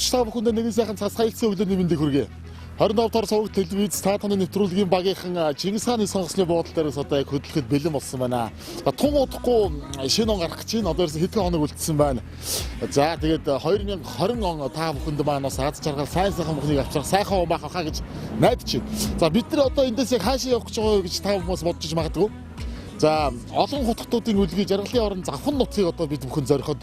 Заавал хүндээ нэгэн сайхан цас хаялцсан өглөөний мэндийг хүргэе. 25 дахь суваг телевиз таатаны нэвтрүүлгийн багийнхан Чингис хааны сонгосны буудал дээрээс одоо яг хөдлөхөд бэлэн болсон байна. Тун удахгүй шинэ он гарах гэж байна. Одоо ерөөс хэдэн хоног үлдсэн байна. За тэгээд 2020 он та бүхэнд маань бас аз жаргал сайн бүхнийг авчрах сайхан он байх хаа гэж найдаж байна. За бид нар одоо эндээс яг хаашаа явах гэж байгаа вэ гэж та хүмүүс бодож магадгүй. За олон хотуудын үлгий жаргалын орон Завхан нутгийг одоо бид бүхэн зориход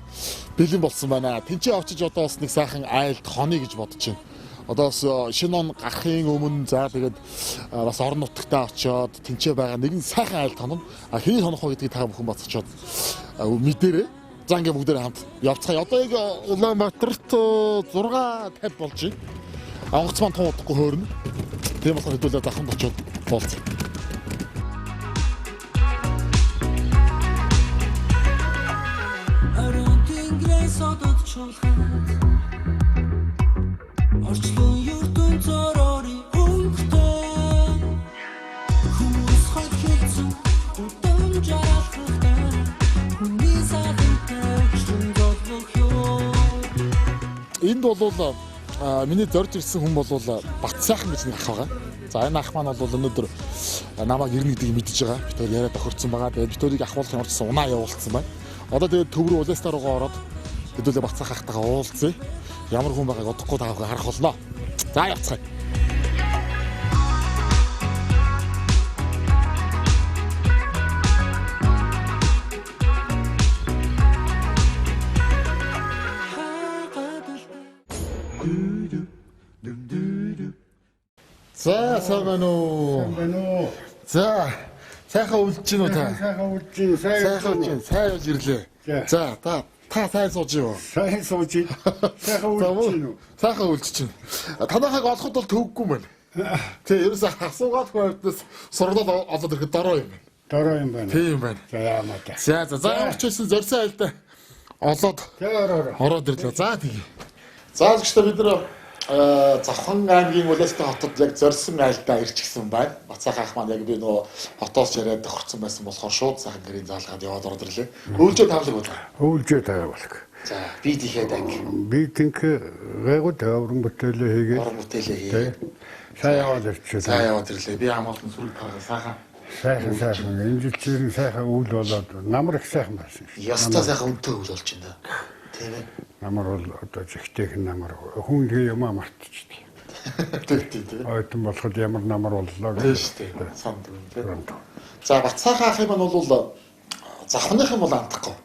бэлэн болсон байна. Тэнцээ очиж одоо бас нэг сайхан айлд хоноё гэж бодож байна. Одоо шинэ он гарахын өмнө за тэгээд бас орон нутгатаа очиод тэнцээ байгаа нэгэн сайхан айлд хоног хээр хонох вэ гэдгийг та бүхэн бацчиход мэдээрэй. За ингээ бүгдээрээ хамт явцгаая. Одоо яг Улаанбаатарт 6:50 болж байна. Онгоц маань тун удахгүй хөөрнө. Тийм болохоор хэдүүлээ Завханд очиод болцгоо. Орчлон юртун зорори өнгөтэй хүмүүс хатчихсан утам жарахтай хүний сахантай зовлох ёо. Энд бол миний зорж ирсэн хүн бол Батсайхан гэж нэг ах байгаа. За энэ ах маань бол өнөөдөр намайг ирнэ гэдгийг мэдж байгаа. Бид хоёр яриад тохирсон байгаа. Тэгээд бид хоёрыг ахуулах юм орсон унаа явуулсан байна. Одоо тэгээд төв рүү улиастай руугаа ороод хэдүүлээ Батсайхан ахтайгаа уулзъя. Ямар хүн байгааг одохгүй таавах харах болно. За явцгаая. За сайн уу. За сайхан үлдэж гинүү та. Сайхан үлдэж. Сайн болж ирлээ. За та сайн сууж юу? Сайн сууж. Сайхан үлдэж гинүү. Сайхан үлдэж чинь. Танахаг олоход бол төвөггүй мэн. Тэ ерөөсө асуугаалгүй байвтаас сургалал олоод ирэхэд дорой юм байна. Дорой юм байна. Тийм байна. За яамаа. За ямар ч байсан зорьсон айлдаа олоод ороод ирлээ. За тэгье. За зөвхөн бид нар Завхан аймгийн улиастай хотод яг зорьсон айлдаа ирчихсэн байна. Батсайхан ах маань яг би нөгөө хотоос яриад тохирсон байсан болохоор шууд сайхан гэрийн заалгаад яваад ороод ирлээ. Өвлжөө тавлаг болоо. Өвлжөө тавлаг. За би тийхэд анги. Би тэнх гайгууд аврам бүтээлээ хийгээ. Орон бүтээлээ хийгээ. Сайн яваад ирчихээ. За яваад ирлээ. Би амаалтан сүрэг таагаа сайхан. Сайхан. Энэ жилийн сайхан үйл болоод намар их сайхан байсан. Ястаа сайхан өнтөө үйл болж байна. Тийм ээ. Намар бол одоо зэгтэйхэн намар хүн тэгээ юм мартчихдаг. Тийм. Ойтон болоход ямар намар боллоо гэж тийм санд юм. За Батсайхан ахын маань бол Завханыхан бол андахгүй.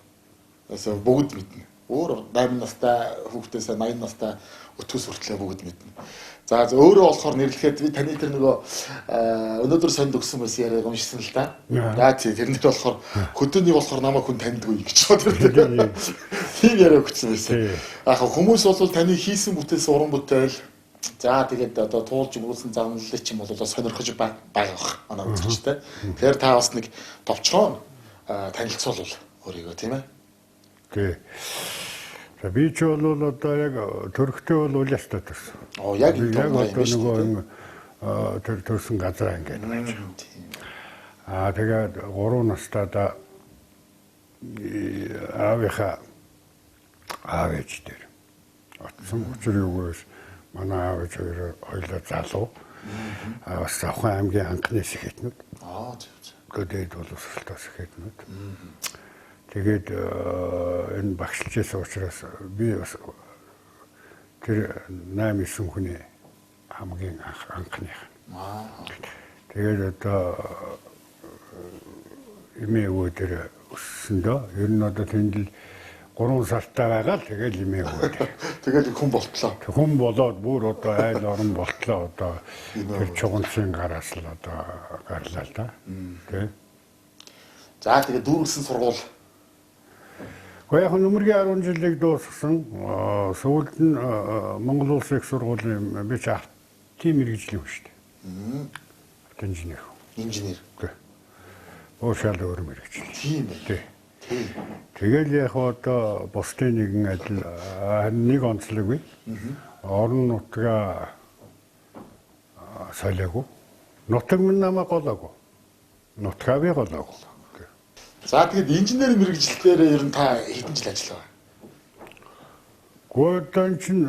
Эсвэл бүгд мэднэ. Өөр 8 настай хүүхдээс 80 настай өтгөөс хүртлээ бүгд мэднэ. За өөрөө болохоор нэрлэхэд би таны тэр нөгөө өнөөдөр сонд өгсөн байсан яриаг уншсан л да. За тэрнэр болохоор хөдөөний болохоор намайг хүн таньдгүй гэж боддог. Тийм яриаг өгсөн байсан. Яг хүмүүс бол таны хийсэн бүтээс уран бүтээл за тэгээд одоо туулж өгүүлсэн замналлыг ч юм бол сонирхож байгаа бах манай үзэгчтэй. Тэгэхээр та бас нэг товчхон танилцуулвал өөрийгөө тийм ээ. Тий. За би ч бол одоо яг төрхтэй бол улиастай төрсөн. Яг нөгөө тэр төрсөн газар ингээд. Тэгээд 3 настайдаа аав ээж дээр отсон учрын үгээс манай аав ээж хоёулаа залуу. Бас Завхан аймгийн анхны сэхэтнүүд. Гэдэд бол өсөлтөөс сэхэтнүүд. Тэгээд энэ багшилжсэн учраас би бас тэр 8-9 хүний хамгийн анхных. Тэгээд одоо имээгөө тэр өссөндөө ер нь одоо тэнд л 3 сартаа байгаа л тэгэл имээгөө. Тэгэл хүн болтлоо. Хүн болоод бүр одоо айл орон болтлоо одоо тэр чуганцын гараас л одоо гарлаа л да. Тэ. За тэгээд дүүргэсэн сургууль. Гэхдээ яг нөмрийн 10 жилийг дуусгасан. Сүүлд нь Монгол Улсын их сургуулийн би ч тийм мэргэжлийн хүн шүү дээ. Инженер. Инженер. Уушаал өөр мэргэжил. Тийм ээ. Тэгэл яг одоо бусдын нэгэн адил нэг онцлоггүй. Орон нутгаа солиагүй. Нутаг минь намайг голоогүй. Нутгаа би голоогүй. За тэгээд инженер мэргэжилтээр ер нь та хэдэн жил ажиллаа? Гойдон чин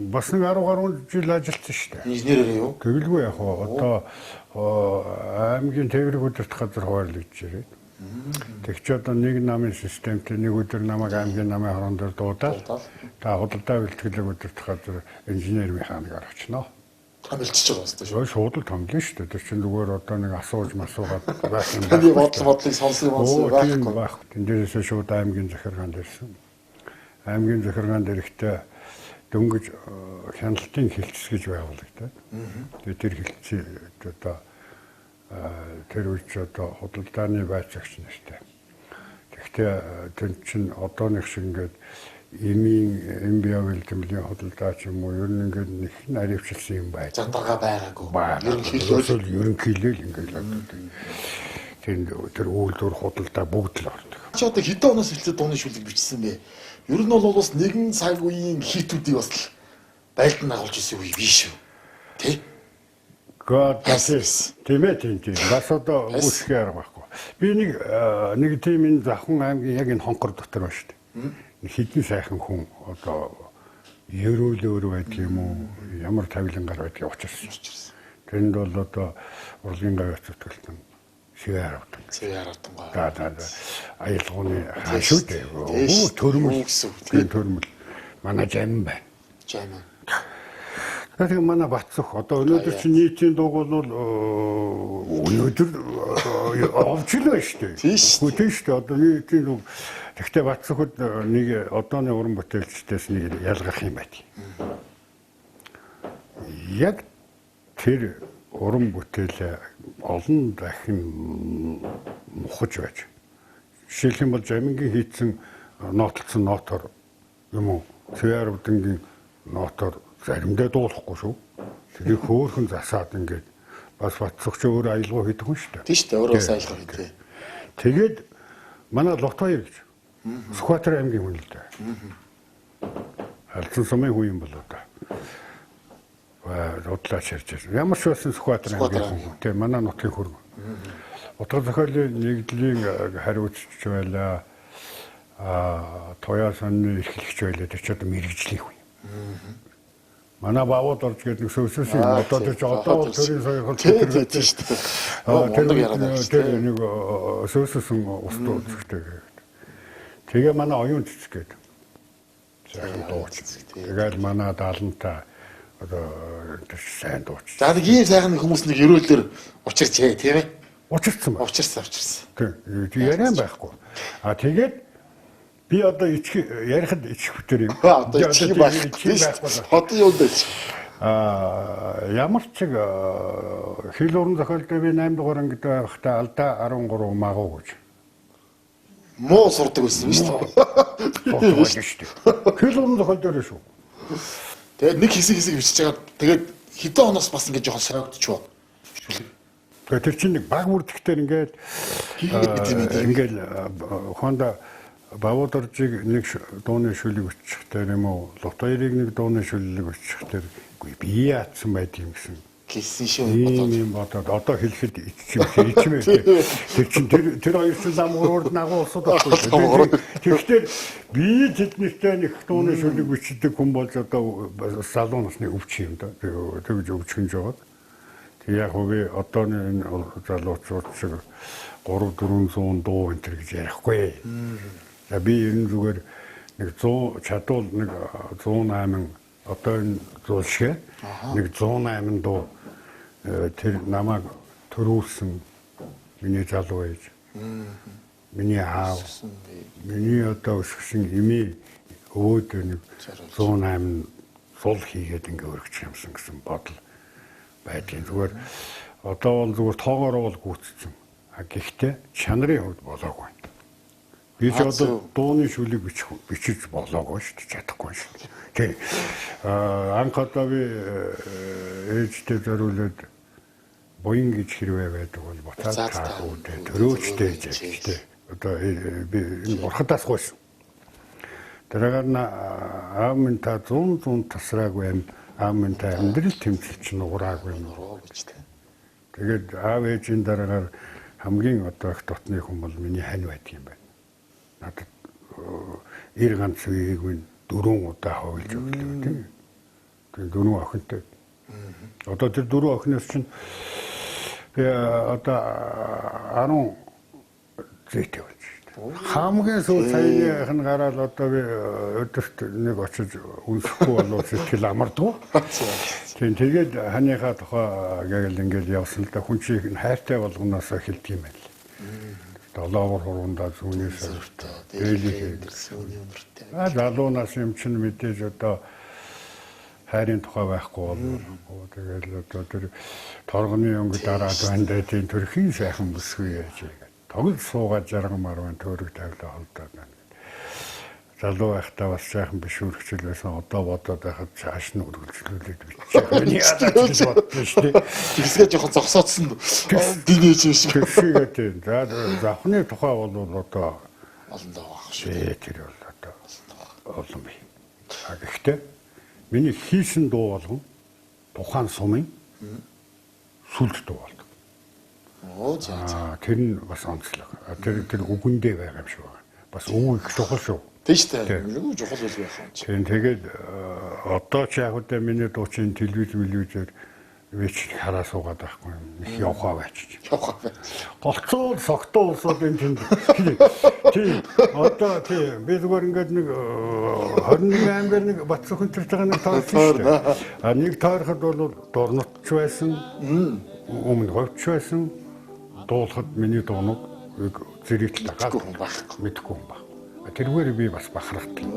бас нэг 10 гаруй жил ажилласан шүү дээ. Инженерээр юу? Тэгэлгүй яг одоо аймгийн тээврэг удирдах газар хуваарлагдж ирээд. Тэгч одоо нэг намын системтэй нэг өдөр намайг аймгийн намын хорон дээр дуудаад та худалдаа бэлтгэлэг удирдах газар инженер механикаар очно. Та бэлтжиж байгаа юм шүү дээ. Шууд л томлно шүү дээ. Тэр чинь зүгээр одоо нэг асууж масуугаад байх юм. Таны бодлыг сонсон байхгүй. Байхгүй. Тэндээс шууд аймгийн захиргаанд ирсэн. Аймгийн захиргаанд ирэхдээ дөнгөж хяналтын хилцс гэж байгуулагдав. Тэгээд тэр хилцээ одоо тэр үеч одоо худалдааны байцаагч нартай. Гэхдээ тэр чинь одооных шиг ингээд эмийн биовэл тэмдгийн худалдаач юм уу ер нь ингээд нэг наривчлсан юм байж. Задарга байгаагүй. Ерөнхийдөө л ингээд тэр үйлдвэр худалдаа бүгд л ордог. Чи одоо хэдэн оноос эхлээд дууны шүлэг бичсэн бэ? Ер нь бол бас нэгэн цаг үеийн хитүүдийг бас л байлдан агуулж ирсэн үе биш үү? Тэ? Тийм ээ. Бас одоо үүсгэх арга байхгүй. Би нэг тийм энэ Завхан аймгийн яг энэ хонхор дотор байна шүү дээ. Хэдэн сайхан хүн одоо ерөөлөөр байдаг юм уу? Ямар тавилангаар байдгийг учирсан. Тэнд бол одоо урлагийн гавьяц зүтгэлтэн шивээр авдаг. Аялгауны хаан шүү дээ. Төрмөл гэсэн. Төрмөл. Манай жам байна. Жам. Тэгэхээр манай Батсайхан одоо өнөөдөр чинь нийтийн дууг бол өнөөдөр овчлоо шүү дээ. Тийм шүү дээ. Одоо нийтийн дууг тэгтээ Батсайхад нэг одооны уран бүтээлчдээс нэг ялгах юм байт. Яг тэр уран бүтээлээ олон дахин мухаж байж. Жишээлх юм бол Жамингийн хийцэн нотлцсон нотор юм уу? Цэвэрвдэнгийн нотор заримдаа дуулахгүй шүү. Тэрийг хөөхөн засаад ингээд бас Батсайхан өөр аялгаа хийдэг хүн шүү дээ. Тийм шүү дээ. Өөрөө бас аялгаа хийдэг. Тэгээд манай Лотоёр гэж Сүхбаатар аймгийн хүн л дээ. Алдсан сумын хүн юм болоо да. Бодлооч ярьж байна. Ямар ч байсан Сүхбаатар аймгийн хүн. Тэгээ манай нутгийн хөргө. Утга зохиолын нэгдлийн хариуцч байлаа. Тояа сонны эрхлэгч байлаа. Тэр ч одоо мэрэгжлийн хүн. Манай баавууд орж гээд нэг сөсөс юм одоо тэр төрийн соёлын тэр нэг сөсөсөн ус дүүцэгтэй. Тэгээ манай оюун цэцэг гээд. Сайхан дууч. Тэгээд манай даалантай одоо сайн дууч. За нэг ийм сайхан хүмүүс нэг ерөөлөөр учирч тийм ээ. Учирсан. Тийм. Яриан байхгүй. Тэгээд би одоо ярихад ичих бүтэр юм. Одоо ичих байхгүй. Одоо юу дэж? Ямар ч хил уран зохиолтой би 8 дугаар ангид байхдаа алдаа 13 магуу гэж. Муу сурдаг байсан шүү дээ. Хил уран зохиол дээр шүү. Тэгээд нэг хэсэг бичиж байгаа. Тэгээд хэдэн оноос бас ингэж жоохон сойгдчихв. Тэгээд тэр чинь нэг баг бүрдэгтэр ингээд хоонда Бавуудоржиг нэг дууны шүлэг өччихтэй юм уу? Лотоёрыг нэг дууны шүлэг өччихтэй. Үгүй би яатсан байд юм гэсэн. Гэсэн шүү. Ийм бодоод одоо хэлэхэд ичмээ. Тэр чинь тэр хоёр чинь замгуурд нагуулсууд байхгүй. Тэгэхээр би тэднэртэй нэг дууны шүлэг өчдөг хүн болж одоо салуун насны өвч юм да. Тэгж өвчгөнж байгаа. Тэг яг үгүй одооны энэ залуучууд шиг 300-400 дуу энэ төр гэж ярихгүй. Би энэ зүгээр нэг 100 чадвал нэг 108 одоо энэ зулшгэ нэг 108 дуу тэр намайг төрүүлсэн миний залуу ээж. Миний аав. Миний одоо өсгсөн эмээ өөдөө нэг 108 сул хийгээд ингээ өргөж юмсан гэсэн бодол байдгийн зүгээр одоо бол зүгээр тоогоор бол гүйцсэн. Гэхдээ чанарын хувьд болоогүй. Би ч одоо дууны шүлэг бичиж болоогүй шүү дээ, чадахгүй шүү дээ. Тэг. Анх одоо би ээжтэй зориулаад буян гэж хэрвээ байдаг бол буцаад таагүй дээ. Төрөөчтэй гэж. одоо би урхадаас гойсон. Тэрээр нь аав минь та 100 тасраагүй юм. Аав минь та амьдрал тэмцэлч нуураагүй юм гэж тэ. Тэгээд аав ээжийн дараагаар хамгийн одоо их дотны хүн бол миний хань байдаг юм байна. Надад ир ганц үеийг 4 удаа хавуулж өглөө тийм. Тэгээд 4 охинтой. Одоо тэр 4 охиноос чинь одоо 10 зэтэй болж байна. Хамгийн сүүл саяхан гараад одоо би өдөрт нэг очиж үнсэхгүй болов сэтгэл амардгүй. Тийм тэгээд ханыхаа тухай гэгэл ингээд явсан л да хүн чинь хайртай болгоноос эхэлдэг юм байна л. Долоовор хурундаа зүүнээс дээлийг залуунаас юм чинь мэдээж одоо хайрын тухай байхгүй болов. Тэгээд одоо тэр торгоны өнгө дараад байна тийм төрхийн сайхан бүсгүй яаж вэ? Тоглож суугаад жарган марван төрөг тавилаа холдоод байна. Залуу байхдаа бас сайхан бишүүрэгчл байсан. Одоо бодоод байхад цааш нь үргэлжлүүлээд бичиж. Миний ядаж бодсон шүү дээ. Тэгсгээ жоохон зогсоодсон динэж юм шиг. Тэгшээгээ тийм. За завхны тухай бол одоо олон даа баг шүү. Тэр бол одоо олон бий. Гэхдээ миний хийсэн дуу болгон тухайн сумын сүлд дуу болдог. Оо за. Тэр нь бас онцлог. Тэр үгэндээ байгаа юм шиг байна. Бас үг их чухал шүү. Тийм шүү дээ. Юу чухал үйл байх юм чи. Тэгээд одоо ч яг үдэ миний дуучин телевизээр вич хараа суугаад байхгүй юм. Их явхаа байчих. Явхаа бай. Голцоо согтоо улсуудын тэнд. Тийм. Одоо тийм би зүгээр ингээд нэг 21 аймгаар нэг Батсайхан төрж байгаа нэг таарсан шүү дээ. А нэг таархад бол дорнотч байсан. Өмнө говьч байсан. Дуулахад миний дуунууд зэрэгт тагаад мэдхгүй юм байна. Тэргээр би бас бахархдаг.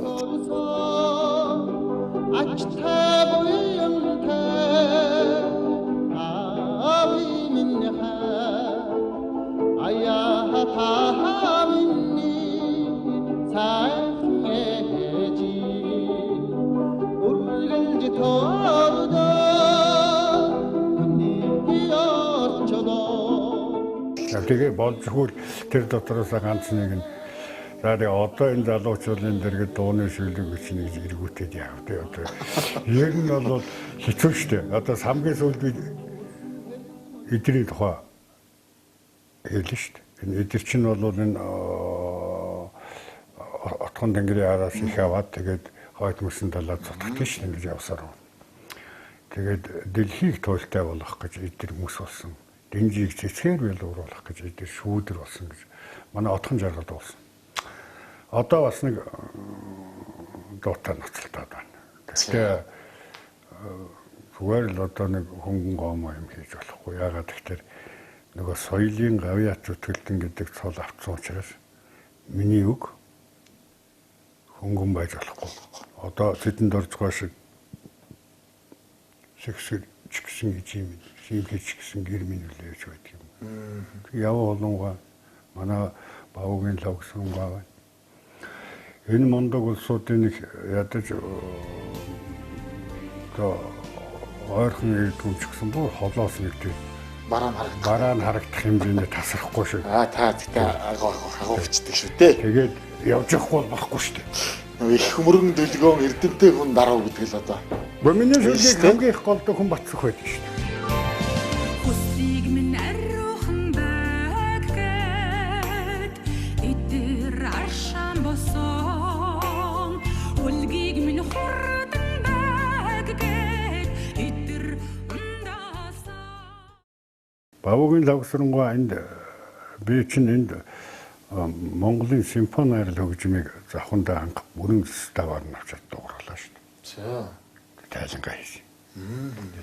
Тэгээ болж хөл тэр дотроос ганц нэг нь за тэгээ одоо энэ залуучуудын дэргэд дууны шүлэг бичнэ гэж эргүүтээд яав тэ одоо ер нь бол хэцүү шттэ одоо хамгийн сүүлд би эдний тухай хэлнэ шттэ энэ эдэр чинь бол энэ отхон тэнгэрийн араас их аваад тэгээд хойд мөсөн талаад цутгах гэж ингэж явсаар байна. Тэгээд дэлхийг туйлтай болгох гэж эдэр хүмүүс болсон. Дэнжийг цэцгээр биелүүлүүлэх гэж эдгээр шүүдэр болсон гэж манай отхон жаргал болсон. Одоо бас нэг дуутай ноцтолтоод байна. Тэгэхээр зүгээр л одоо нэг хөнгөн гоомоо юм хийж болохгүй. Яагаад гэвэл нөгөө соёлын гавьяат зүтгэлтэн гэдэг цол авцсан учраас миний үг хөнгөн байж болохгүй. Одоо зэдэнд орж байгаа шиг сексэр ч гэсэн гэж юм. Хийлгэж гэсэн гэр минь үлээж байдаг юм. Яв олонгаа манай бавгийн логсон байгаа. Энэ мондог улсуудын их ядаж одоо ойрхон ирдгүнч гэсэн бүр холоос нэг тийм бараа нь харагдах хэмжээний тасрахгүй шүү. Та тэгтээ агуулчдаг шүү дээ. Тэгээд явж явахгүй болохгүй шүү дээ. Их хөмөргөн дэлгөөн эрдэмтэй хүн дарав гэдэг л одоо. Миний шүлгийг хамгийн их голдог хүн Батсайхан байдаг шүү дээ. Бавгийн лавсрангуй энд би чинь энд Монголын симфони арил хөгжмийг завхандаа анх бүрэн ставаар нь авчаад дууралаа шүү дээ. За. Тайлангаа хийсэн.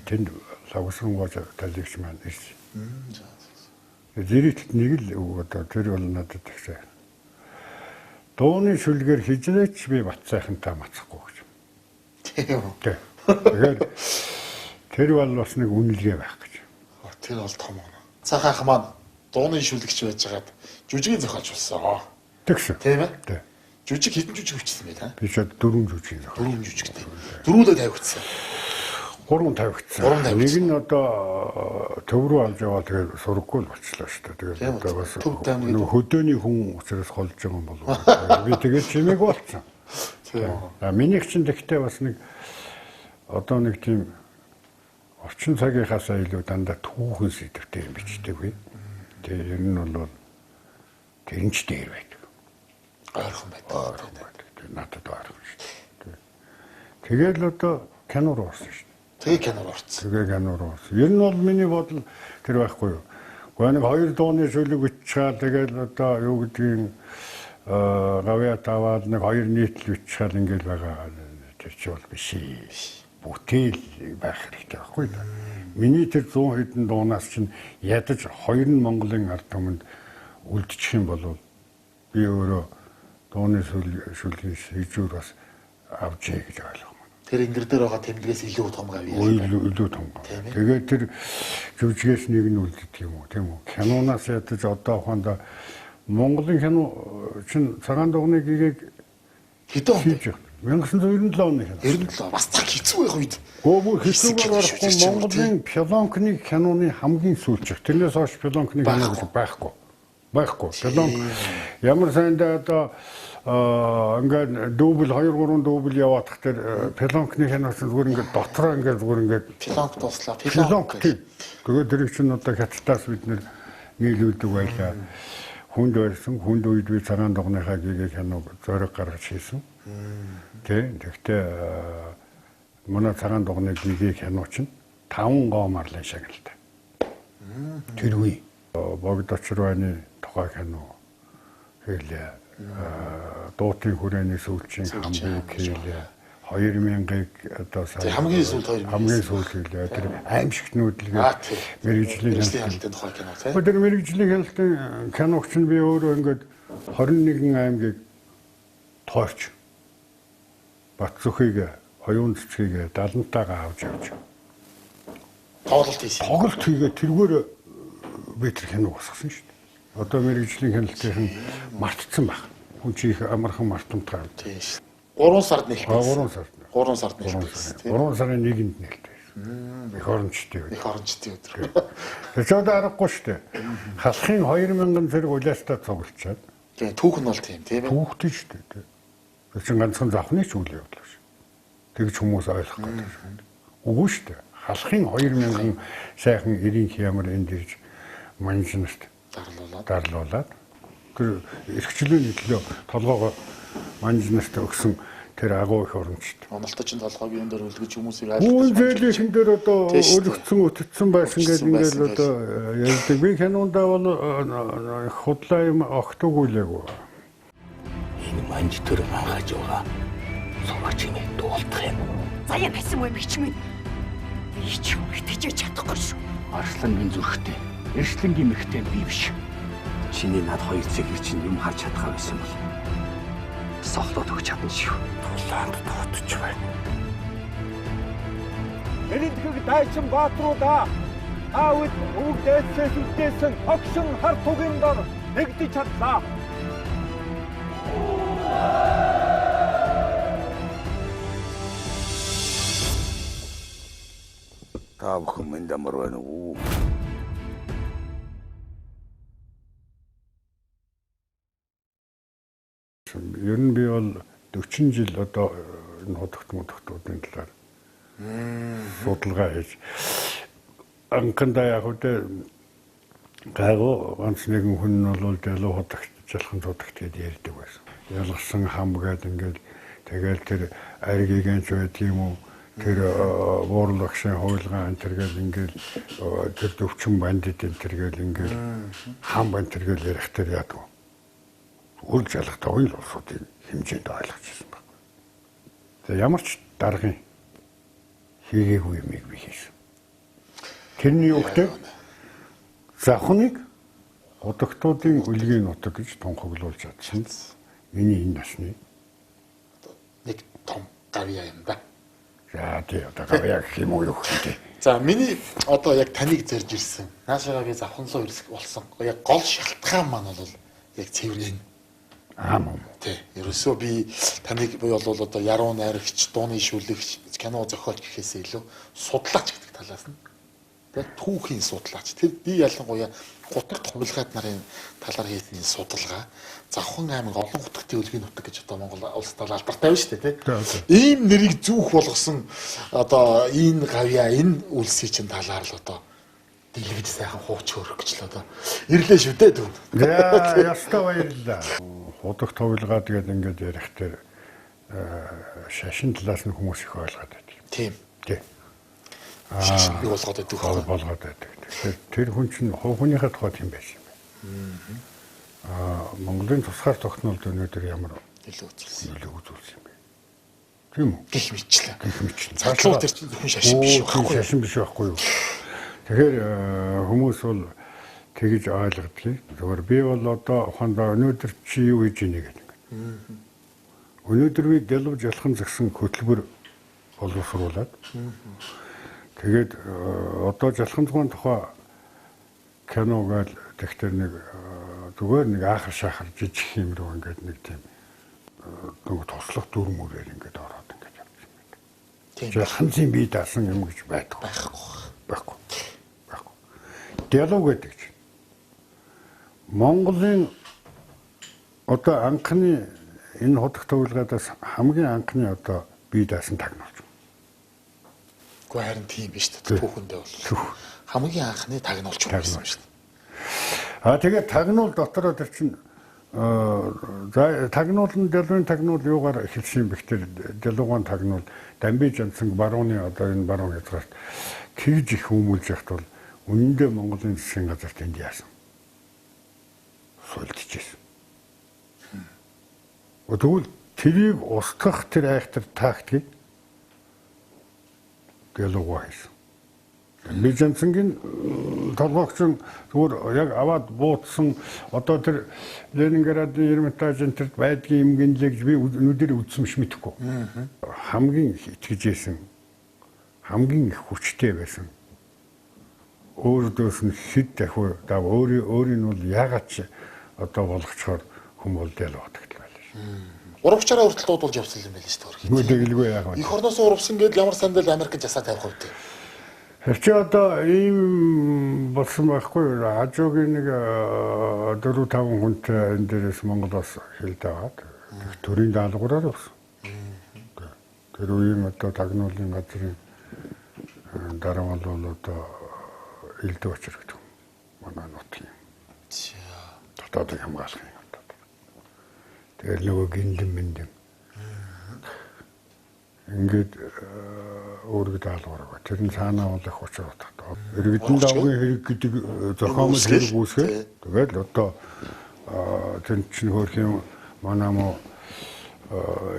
Тэнд лавсрангуй талигч маань ирсэн. За. Зэрэгт нэг л одоо тэр бол надад их сайн. Дууны шүлгээр хижнээч би Батсайхантай мацахгүй гэж. Тийм үү. Тэгэхээр тэр бол бас нэг үнэлгээ байх гэж. Тэр бол том юм. Цахаах маань дууны шүлэгч байжгаад жүжигийн зохиолч болсон. Тэгсэн. Тийм ээ? Тийм. Жүжиг хэдэн жүжиг бичсэн бэ та? Би ч 4 жүжиг зохиол. 4 жүжигтэй. Дөрүүлээ тавигдсан. 3 тавигдсан. Нэг нь одоо төв рүү алж яваа тэгээд сургаггүй л болчихлоо шүү дээ. Тэгээд одоо бас хөдөөний хүн учраас холж байгаа юм болов. Би тэгээд чимээг болцсон. Миний чинь тэгтээ бас нэг одоо нэг тийм орчин цагийнхаасаа илүү дандаа түүхэн сэдвтэй юм бичдэг. Тэгээд ер нь бол тэрнч дээр байдаг. Ойрхон байдаг. Надад ойрхон шүү дээ. Тэгээд л одоо кино руу орсон шүү дээ. Тэгээ кино орсон. Ер нь бол миний бодол тэр байхгүй юу. Гэхдээ нэг 2 дууны шүлэг биччихээ тэгээд одоо юу гэдгийг гавьяат аваад нэг 2 нийтлэл биччихэл ингээл байгаа. Тэр чи бол биш. Бүтээл байх хэрэгтэй байхгүй юу. Миний тэр 100 хэдэн дуунаас чинь ядаж 2 нь Монголын ард түмэнд үлдчих юм бол би өөрөө дууны шүлгийн сэжүүр бас авчээ гэж ойлгоо. Тэр ингэр дээр байгаа тэмдгээс илүү том гавьяа. Илүү том. Тэгээд тэр жүжигээс нэг нь үлддэг юм уу, тийм үү? Киноноос ядаж одоо ухаанда Монголын кино чинь цагаан дугны гэгийг хэдэн он? 1997 оны кино. 97 бас цаг хэцүү байх үед. Гоо хэцүүгээр орохгүй Монголын пилонкны киноны хамгийн сүүлчиг. Тэрнээс хойш пилонкны кино гэж байхгүй. Пилонк ямар сайндаа одоо ингээд дубль 2-3 дубль яваадах тэр пилонкны киноч зүгээр ингээд дотроо ингээд зүгээр ингээд пилонк туслаа. Пилонк. Тэгээд тэр чинь одоо хятадаас бид нийлүүлдэг байлаа. Хүнд барьсан. Хүнд үед би цагаан дугныхаа гэгээ кино зориг гаргаж хийсэн. Тэгтээ манай цагаан дугны гэгээ кино чинь 5 гоо марлын шагналтай. Тэр үе богдочрооны тухай кино хэлээ. Дуутын хүрээний сүүлчийн хамгийн хэлээ. 2000-ыг одоо хамгийн сүүлд хэлээ. Тэр аимшигт нүүдэлгээ мэрэгжлийн хяналтын тухай кино тийм. Тэр мэрэгжлийн хяналтын киног чинь би өөрөө ингээд 21 аймгийг тойрч Батсайхыг, Оюун цэцгийг 70-таагаа авч явж. Тоглолт хийсэн. Тоглолт хийгээ тэргээр би тэр киног усгасан шүү дээ. Одоо мэрэгжлийн хяналтын мартцсан байх. Хүн чи их амархан мартамтгай. Тийм шүү. 3 сард нэлтсэн. 3 сард нэлтсэн. 3 сарын 1-нд нэлтсэн. Их орончтой өдөр. Тэр ч одоо аргагүй шүү дээ. Халахын 2000 зэрэг улиастай цуглчаад. Тийм түүх нь бол тийм ээ. Түүхтэй шүү дээ. Тэр чинь ганцхан завхны ч үйл явдал шүү. Тэгж хүмүүс ойлгох гэдэг. Үгүй шүү дээ. Халахын 2000 сайхан эрийн хямар энд ирж манжинст дарлуулаад тэр эрхчлөөний төлөө толгоогоо манжинст өгсөн тэр агуу их орончтой. Онолтой чинь толгойг юм дээр үлгэж хүмүүсийг Үүн зээлийнхэн дээр одоо өлгцэн өтцсөн байсан гэж ингээл одоо ярьдаг. Би кинондаа бол худлаа юм огтгоогүйлээгүй. Энэ манж төр анхаж байгаа. Сургач юм дуулдах юм. Заяа байсан мөн бич минь. Би ч юм итгэж чадахгүй шүү. Арслан минь зүрхтэй. Эрслэнгийн мэгтэй би биш. Чиний над 2 цэгэр чинь юм харж чадхаа байсан бол сохлоод өгч чадна шүү. Тулаанд доотч байна. Эрэдхэг дайчин баатруудаа аавд өвдөөсөөс үдээсэн огшин хар тугийн дор нэгдэж чадлаа. Та бүхэн минь дамар байна уу? Ер нь би бол 40 жил одоо энэ хотогтмодогтуудын талаар судалгаа хийж анхандаа яг үдэ гайгүй ганц нэгэн хүн нь бол ялуу хотогт жалхан судагт гээд ярьдаг байсан. Ялгсан хам гэдэг ингээл тэгэл тэр аргигийн ч байдаг юм уу тэр буурлахшин хуйлгаан энэ төргээл ингээл тэр төвчөн бандит энэ төргээл ингээл хам банд төргээл ярих тэр яадаг. Үл жалахтай ойл улсуудын хэмжээнд ойлгочихсон байна. Тэгээ ямар ч даргын хийгээгүй юмыг би хийсэн. Тэрний үгтэй Завханыг удагтуудын үлгийн нутаг гэж тунхаглуулж чадсан. Миний энэ насны нэг том гавьяа юм ба. За тий одоо гавьяа гэх юм уу юу гэдэг. За миний одоо яг таныг зорж ирсэн. Наашаага би Завхан руу ирсэх болсон. Яг гол шалтгаан маань бол яг цэврэн. Мөн. Тий. Ерөөсөө би таныг бол одоо яруу найрагч, дууны шүлэгч, кино зохиолч гэхээсээ илүү судлаач гэдэг талаас нь тэгээд түүхийн судлаач. Тэр би ялангуяа гутагт хувилгаад нарын талаар хийсэн судалгаа Завхан аймаг олон гутагтын өлгийн нутаг гэж одоо Монгол улс тал алдартай байна шүү дээ тийм. Ийм нэрийг зүүх болгосон одоо энэ гавьяа энэ үлсийн чинь талаар л одоо дэлгэж сайхан хууч хөрөх гэж л одоо ирлээ шүү дээ түн. Ястаа баярлаа. Гутагт хувилгаад гэдэг ингээд ярих тэр шашин талаас нь хүмүүс их ойлгоод байдаг. Тийм. Тийм. Шашин бий болгоод байдаг хаа. Болгоод байдаг. Тэгэхээр тэр хүн чинь хувийнхаа тухайд юм байсан юм байна. Монголын тусгаар тогтнолд өнөөдөр ямар илүү үзүүлсэн юм бэ? Тийм үү? Гэх мэтлээ. Цаашлуу тэр чинь зөвхөн шашин биш байхгүй. Шашин биш байхгүй юу? Тэгэхээр хүмүүс бол тэгж ойлгодгийг. Зөвхөн би бол одоо ухаандаа өнөөдөр чи юу хийж ийнэ гэдэг. Өнөөдөр би дэлбэж ялхан згсэн хөтөлбөр боловсруулад. Тэгээд одоо жалхан зугаан тухай кино гал тэгтэр нэг зүгээр нэг аахар шахар жижиг юм руу ингээд нэг тийм нэг туслах дүр мөрөөр ингээд ороод ингээд явсан байдаг. Тийм. Жалхан зин бие даасан юм гэж байхгүй. Байхгүй. Диалог гэдэг чинь Монголын одоо анхны энэ хотог төвлөгөөс хамгийн анхны одоо бие даасан тагнуулж. Гэхдээ харин тийм биш үү? Түүхэндээ бол хамгийн анхны тагнуулч байсан шүү дээ. Тэгээд тагнуул дотороо тэр чинь тагнуул нь дэлгүүрийн тагнуул юугаар эхэлсэн бэ гэхээр дэлгүүрийн тагнуул дамби жанцсан барууны одоо энэ баруун хязгаарт тэгж их хүмүүлж яхад бол үнэндээ Монголын засгийн газарт энд яасан. Суулдчихсэн. Тэгвэл тэрийг устгах тэр айхтар тактик дэлгүүр хийсэн. Бижэнцэнгийн толгойгч зүгээр яг аваад буутсан одоо тэр Ленинградын Эрмитажын тэр байдгийн юм гинлэг би нүдээр үзсэн ш мэдэхгүй. Хамгийн итгэжсэн хамгийн их хүчтэй байсан. Өөрөөс нь хэд дахиу даа өөрийн бол ягаад ч одоо болгочоор хүмүүс дэлгүүр тогтол байлаа ш. Урагчаараа хүртэл дуудулж явсан юм байл ш төрх. Нүдэлгүй яагаад. Их орноос урвсан гэдэл ямар сандал Америкт жасаа тавих хувьд. Чи одоо ийм болсон байхгүй хажуугийн нэг 4-5 хүнтэй энэ дээрээс Монголоос хэлд аваад төрийн даалгавраар болсон. Тэр үеийн одоо тагнуулын газрын дараа нь бол одоо элдв очир гэдэг. Манай нутгийн. Дотоодыг хамгаалах юм. Тэр нөгөө гинлэн мэндэн. Ингээд өөрөг даалгавар байгаа. Тэр нь цаанаа бол их учир утгатай. Иргэдэн давгийн хэрэг гэдэг зохиомж хэрэг үүсгэх. Тэгээд одоо тэр чинь хөөх юм манай мо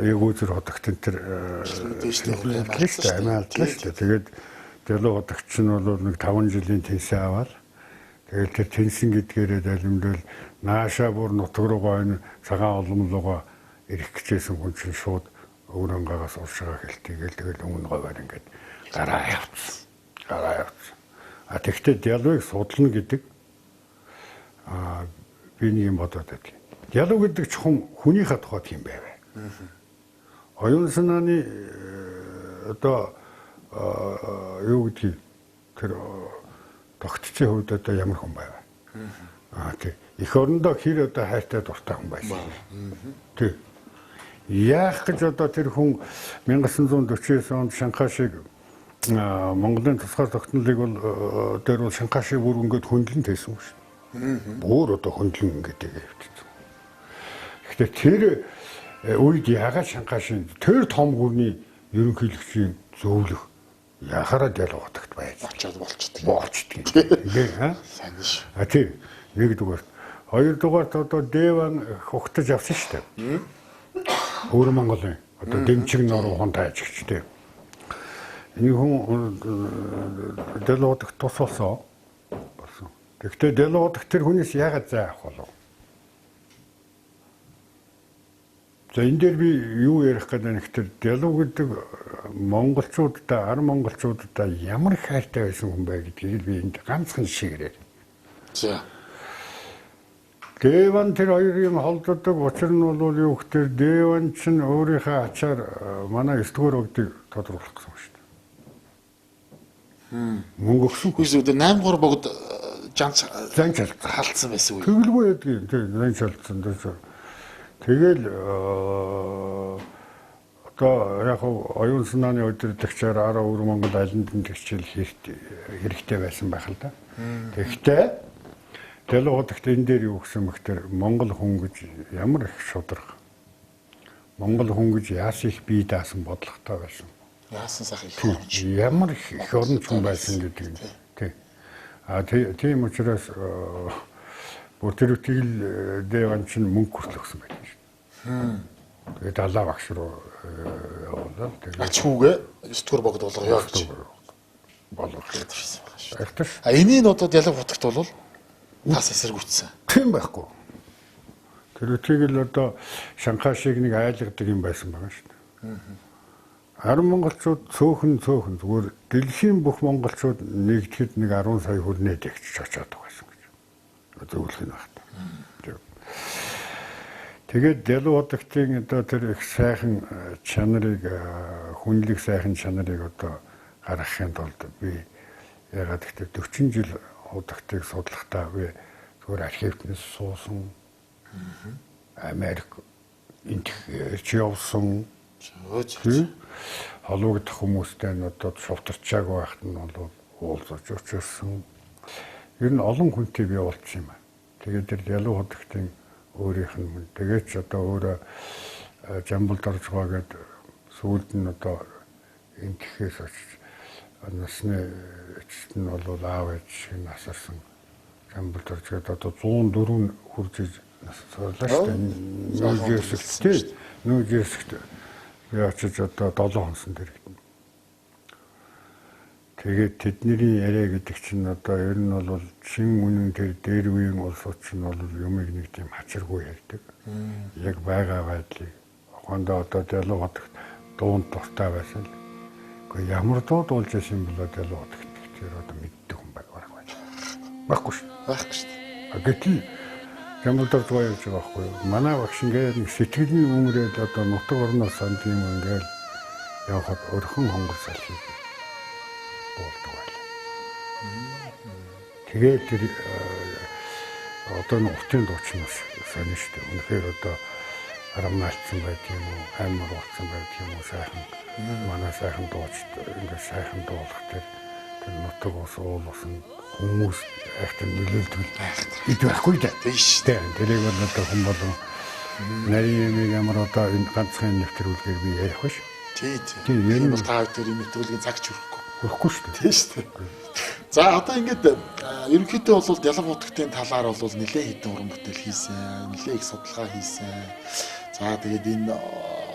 эгүүзэр хотогт тэр амиалдлаа шүү дээ. Тэгээд дэлгүүр хотогч нь бол нэг 5 жилийн тэнцээ аваад тэгээд тэр тэнсэн гэдгээрээ далимдэл наашаа бүр нутг руугаа энэ цагаан олон руугаа ирэх гэжсэн хүн чинь шууд өөрөнгөөс уршгаа хэлтийгээл тэгэл өмнө говаар ингээд гараа явцсан. Тэгтээ диалог судлана гэдэг би нэг юм бодоод байдаг. Диалог гэдэг чухам хүнийхээ тухайд юм байв. Оюун санааны одоо юу гэдгийг тэр тогтцын хувьд одоо ямар хүн байв. Тэг. Эх орондоо хэр одоо хайртай дуртай хүн байсан. Тэг. Яах гэж одоо тэр хүн 1949 онд Шанхай шиг Монголын тусгай тогтнолыг бол дээр бол Шанхай шиг бүр ингээд хөндлөн тавьсан шүү. Бүр одоо хөндлөн ингээд явчихсан. Гэхдээ тэр үед яагаад Шанхай шиг тэр том гүрний ерөнхийлөгчийн зөвлөх яхаараа диалог утагт байж болчдөг. Ингээ сайн ш. Тийм нэгдүгээр. Хоёрдугаар одоо Дэван хугтаж авсан шүү дээ. Өөр Монголын одоо дэмчиг нор ухаан таажигч тийм. Энэ хүн дэлгүүрт тус болсон. Гэхдээ дэлгүүрт тэр хүнээс яагаад зай авах болов? За энэ дээр би юу ярих гэдэг нь ихтэй дэлгүүр гэдэг монголчуудаа ар монголчуудаа ямар хайртай байсан хүн бай гэдгийг би энд ганцхан жишээгээр. За. Дэван тэр хоёрын холддог учир нь бол юу гэхээр Дэван чинь өөрийнхөө ачаар манай 9 дугаар богдыг тодруулах гэсэн юм шүү дээ. Мөнгө өгсөн. Хөөс өдөр 8 дугаар богд жанч Занчаал хаалтсан байсан үү? тэгэлгүй ядгийн тэр занчаалцсан дээр. Тэгэл одоо яг оюун санааны удирдагчаар араа өвөр Монгол алинд нь тэгчил хэрэгтэй байсан байх л да. Тэгэхдээ Дэлгуудагт энэ дээр юу гэсэн мэгтэр Монгол хүн гэж ямар их шударга. Монгол хүн гэж яас их бие даасан бодлоготой байсан. Яасан сайхан их. Ямар их оронч хүн байсан гэдэг нь. Тий. Тийм учраас бүр тэр тэгэл Дэван чинь мөнгө хүртэлсэн байдаг шүү дээ. Тэгээд алаа багш руу явуулаад тэгээд Ачхүүгээ 9 дугаар богд болгоё гэж болгох хэлсэн байгаа шүү. Айхтар. Энийн нотод ялаг утагт бол тас эсэргүүцсэн. Тийм байхгүй. Тэр тэгэл одоо Шанхай шиг нэг айлгадаг юм байсан байгаа шүү дээ. Харин монголчууд цөөхөн зүгээр дэлхийн бүх монголчууд нэгдэхэд нэг 10 сая хүрнэ дэгч очоод байсан гэж. Зөвлөх нь багт. Тэгээд Дэлгуудагтын одоо тэр их сайхан чанарыг хүнлэг сайхан чанарыг одоо гаргахын тулд би ягаад гэвэл 40 жил удагтыг судлахдаа би зүгээр архивтнээс суусан. Америк энтх явсан. Холуугдах хүмүүстэй нь одоо шувтарчааг байхад нь бол уулзаж очирсан. Ер нь олон хүнтэй би уулзсан юм аа. Тэгээд тэр ялуу удагтын өөрийнх нь тэгээд ч одоо өөрөө Жамбалд орж байгаа гэдэг сүүлд нь одоо энтгэхээс очиж насны эцэст нь бол аав ээж шиг насарсан Жамбалд орж байгаа одоо 104 хүрж насарлаа шүү дээ. Нүүжээсэгт би очиж одоо 7 хонсон дэрэгдэн. Тэгээд тэдний яриа гэдэг чинь одоо ер нь бол чин үнэн тэр дээр үеийн улсууд чинь бол юмыг нэг тийм хачиргүй ярьдаг. Яг байгаа байдлыг ухаандаа одоо Дэлгуудагт дуунд дуртай байсан л. Гэхдээ ямар дууд болж байсан болоо Дэлгуудагт тэр одоо мэддэг хүн байхгүй. Баггүй шүү. Байхгүй шүү. Гэтэл Жамбалд орж байгаа явж байгаа байхгүй юу? Манай багш ингээд нэг сэтгэлийн өмрөөд одоо нутаг орноос санд юм ингээд явахад өрхөн хонгор салхи болдог байлаа. Тэгээд тэр одоо нэг утын дуучин бас сонь шүү дээ. Үнэхээр одоо арамнаалцсан байт юм уу? Аймаг болцсон байт юм уу? Сайхан манай сайхан дууч ингээд сайхан дуулах тэр нутаг ус уул усан хүмүүс ахтан нөлөөлдөг бид байхгүй дээ. Тийш. Тэрийг бол одоо хүн болон нарийн юмыг ямар одоо энэ ганцхан нэвтрүүлгээр би ярих биш. Тийм. Энэ бол та хоёр юм нэвтрүүлгийн цаг ч хүрхгүй шүү дээ. Тийм шүү дээ. За одоо ингээд ерөнхийдөө бол ялаг утгын талаар бол нэлээд хэдэн уран бүтээл хийсэн, нэлээд их судалгаа хийсэн. За тэгээд энэ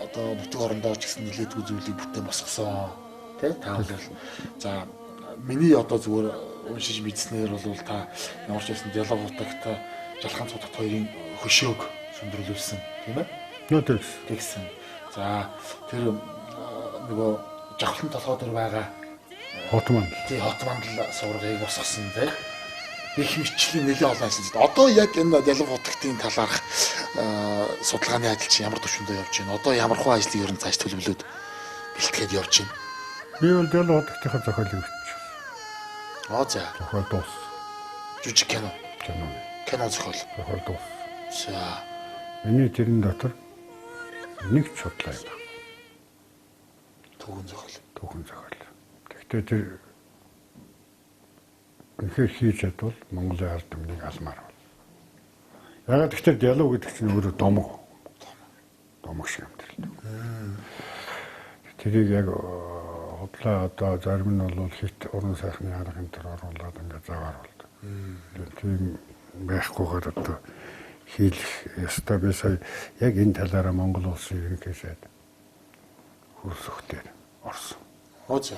одоо нутаг орондоо ч гэсэн нэлээд зүйлийг бүтээн босгосон. Тэ та бол за миний одоо зүгээр уншиж мэдснээр бол та ямар ч байсан ялаг утагт Жалхан цудагт хоёрын хөшөөг сүндрүүлсэн тийм ээ? Тэгсэн. За тэр нөгөө жавхлан толгой дээр байгаа Хотманд. Тий Хотманд суургыг босгосон тийм. Их мэтчлийн нэлээд олон ажил. Одоо яг энэ ялаг утагтын талаарх судалгааны ажил чинь ямар төвшөндөө явж байна? Одоо ямар хуу ажлыг ер нь цааш төлөвлөд бэлтгээд явж байна? Би бол ялаг утагтынхаа зохиолыг бичсэн. За. Зохиол дуус. Жижиг кино. Кино зохиол. Зохиол дуус. За. Миний тэрэн дотор нэг ч судлаа юм. Түүхэн зохиол. Гэхдээ тэр үнэхээр хийж чадвал Монголын ард түмнийг алмаар байна. Ягаад гэвэл диалог гэдэг чинь өөрөө домог шиг юм. Тэрийг яг хотлоо одоо зарим нь бол хит уран сайхны арга энэ төр оруулаад ингээд заваар болд. Тийм байхгүйгээр одоо хийх ёстой би сая яг энэ талаараа Монгол улсын ерөнхий сайд хурцхтэр орсон. За.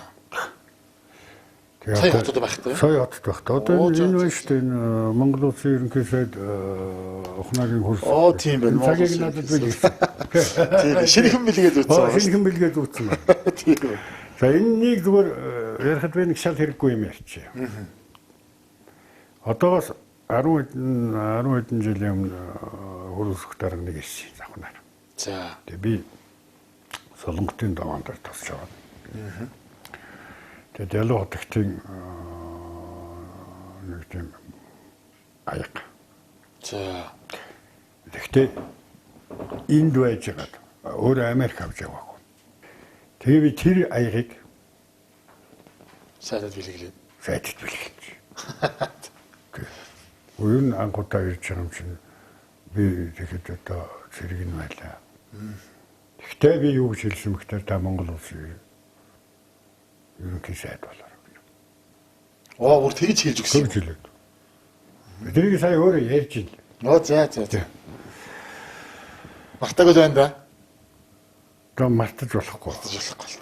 Сая хотод байхтай. Сая хотод байхтай. Одоо энэ байна шүү дээ. Монгол улсын ерөнхий сайд ухнагийн хурц. Тийм байна. Цагийг надад билгсэн. Тийм. Шинэхэн билгээд үзсэн. Шинэхэн билгээд үзсэн байна. Тийм. За энэнийг зүгээр ярихад би нэг шал хэрэггүй юм ярьчих. Одоос 10 хэдэн жилийн өмнө хөрөсөх дараа нэг ирсэн Завханаар. За. Тэгээ би Солонготын даваан дээр тосч аваад. Тэгээ Дэлүү хотогтын нэг тийм аяг. За. Тэгэхдээ энд байж байгаа. Өөр Америк авч яваагүй. Тэгээ би тэр аягийг Сайдад бэлгэлээ. сайдд бэлгэлж. Өөр нь анхудаа ирж байгаа юм чинь би тэгэхэд одоо зэрэг нь байлаа. Гэхдээ би юу гэж хэлсэн мэхээр та Монгол улсын ерөнхий сайд болоо. Бүр тэгж хэлж өгсөн. Тэгж хэлээд. Биднийг сая өөрөө ярьж ин. За. Мартаагүй байна да. Одоо мартаж болохгүй.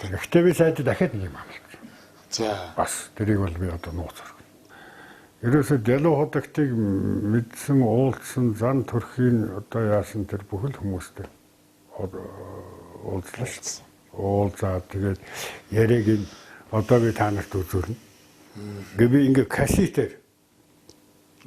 Гэхдээ би сайд дахиад нэг юм амлав. За. Бас тэрийг бол би одоо нууцаар. Ерөөсөө Дэлүү хотогтыг мэдсэн, уулзсан, зан төрхийн одоо яасан тэр бүхэл хүмүүстэй уулзлаа шүү дээ. Уулзаад тэгээд яриг нь одоо би та нарт үзүүлнэ. Би ингээ кассетээр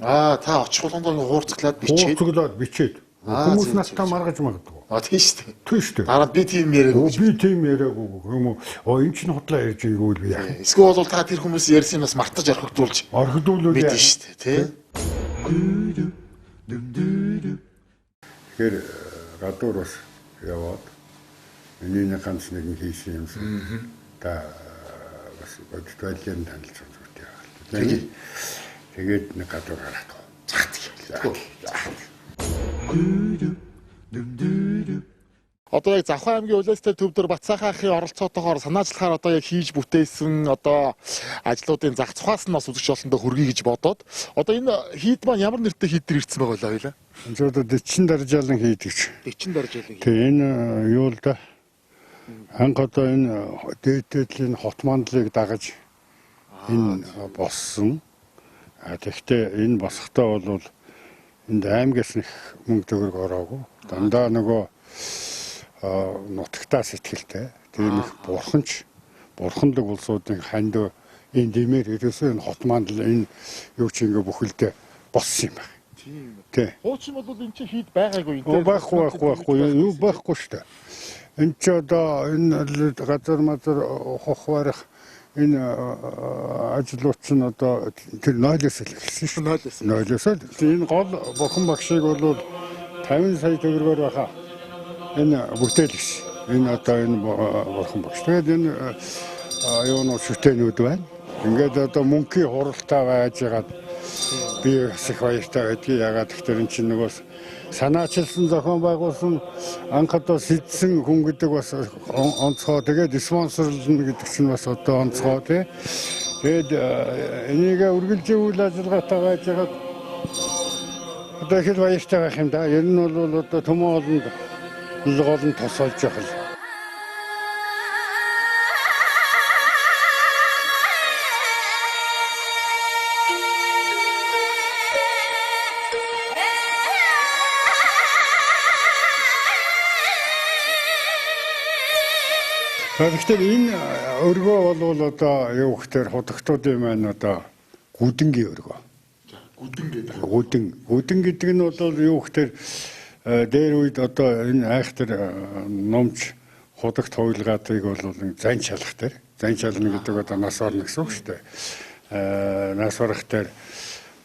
Та очих болгонд хуурцглаад бичээд. Хуурцглаад бичээд. Хүмүүс надтай маргаж магадгүй. Тийм шүү дээ. Тийм шүү дээ. Дараа би тийм яриаг. Би тийм яриаггүй юм уу? Энэ чинь хотлоо ярьж байгааг би яах. Эсвэл бол та тэр хүмүүс ярьсан юмас мартаж орхигдуулж. Орхидуулвал мэдэн шүү дээ, тий? Тэгэхээр гадуур бас яваад миний ганц нэгэн хийсэн юм. Та бас бодит байдлын танилцсан зүйтэй байгаа. Тэгээд нэг гадуур гараад. Одоо яг Завхан аймгийн улиастай төвдөр Батсайхан ахын оролцоотойгоор санаачлагаар одоо яг хийж бүтээсэн одоо ажлуудын зах цухаас нь бас үзэж олондоо хүргэе гэж бодоод одоо энэ хийд маань ямар нэртэй хийдэр ирсэн байгаа вэ хоёлаа? Энэ ч одоо 40 даржаалан хийдэг. 40 даржаалан. Тэгээ энэ юу л да. Анх одоо энэ дээдлийн хот мандлыг дагаж энэ боссон. Тэгэхдээ энэ босохдоо бол энд аймгаас нэг мөнгө төгрөг ороогүй. Дандаа нөгөө нутагтаа сэтгэлтэй. Тийм их бурханлаг улсуудын ханд энэ дэмээр ерөөсөө энэ хот мандал энэ юу ч ингээ бүхэлдээ боссон юм байна. Тийм. Тий. Хуучин бол энэ чинь хийд байгаагүй энэ. Байхгүй юу байхгүй шүү дээ. Энд ч одоо энэ газар мазар хохварах энэ ажлууд чинь одоо тэр нойлоос л эхэлсэн шүү. Нойлоос л. Энэ гол бурхан багшийг бол 50 сая төгрөгөөр баха. Энэ бүтээлч. Энэ одоо энэ бурхан багш. Тэгээд энэ юунууд шүтэнүүд байна. Ингээд одоо мөнхийн хуралтай байж байгаад би бас их баяртай байдгийг ягаад гэхээр эн чинь нөгөөс санаачилсан зохион байгуулсан анх одоо сэдсэн хүн гэдэг бас онцгой тэгээд спонсорлно гэдэг чинь бас одоо онцгой тий. Тэгээд энийг үргэлжлүүлж үйл ажиллагаатай байж байгаад одоо их баяртай байх юм да. Ер нь бол одоо төмөн олон тосолж байгаа. Тэгэхээр энэ өргөө бол одоо юу гэхээр худагтуудын маань одоо гүдэнгийн өргөө. Гүдэн гэдэг нь бол юу гэхээр дээр үед одоо энэ айхтар номч худагт хуйлгаатыг бол зан чалах дээр. Зан чална гэдэг одоо нас орно гэсэн үг шүү дээ. Нас орох дээр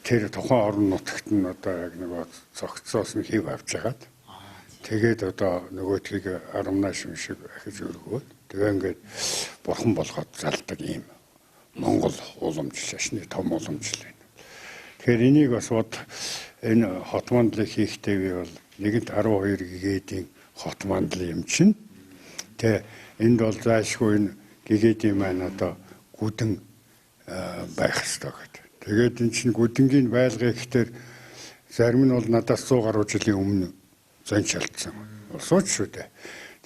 тэр тухайн орон нутагт нь одоо яг нэг цогцоос нь хив авч ягаад. Тэгээд одоо нөгөөдгийг арамнаш юм шиг ахиж өргөөд. Тэгээ ингээд бурхан болгоод залдаг юм Монгол уламж шашны том уламжлал байна. Тэгэхээр энийг бас бод энэ хот мандлыг хийхдээ би бол нэгэнт 12 гигэдийн хот мандал юм чинь. Тэгээ энд бол заашгүй энэ гигэдийн маань одоо гүдэн байх ёстой гэдэг. Тэгээд эн чинь гүдэнгийн байлгыг гэхээр зарим нь бол надаас 100 гаруй жилийн өмнө зан чалтсан. Сууч шүү дээ.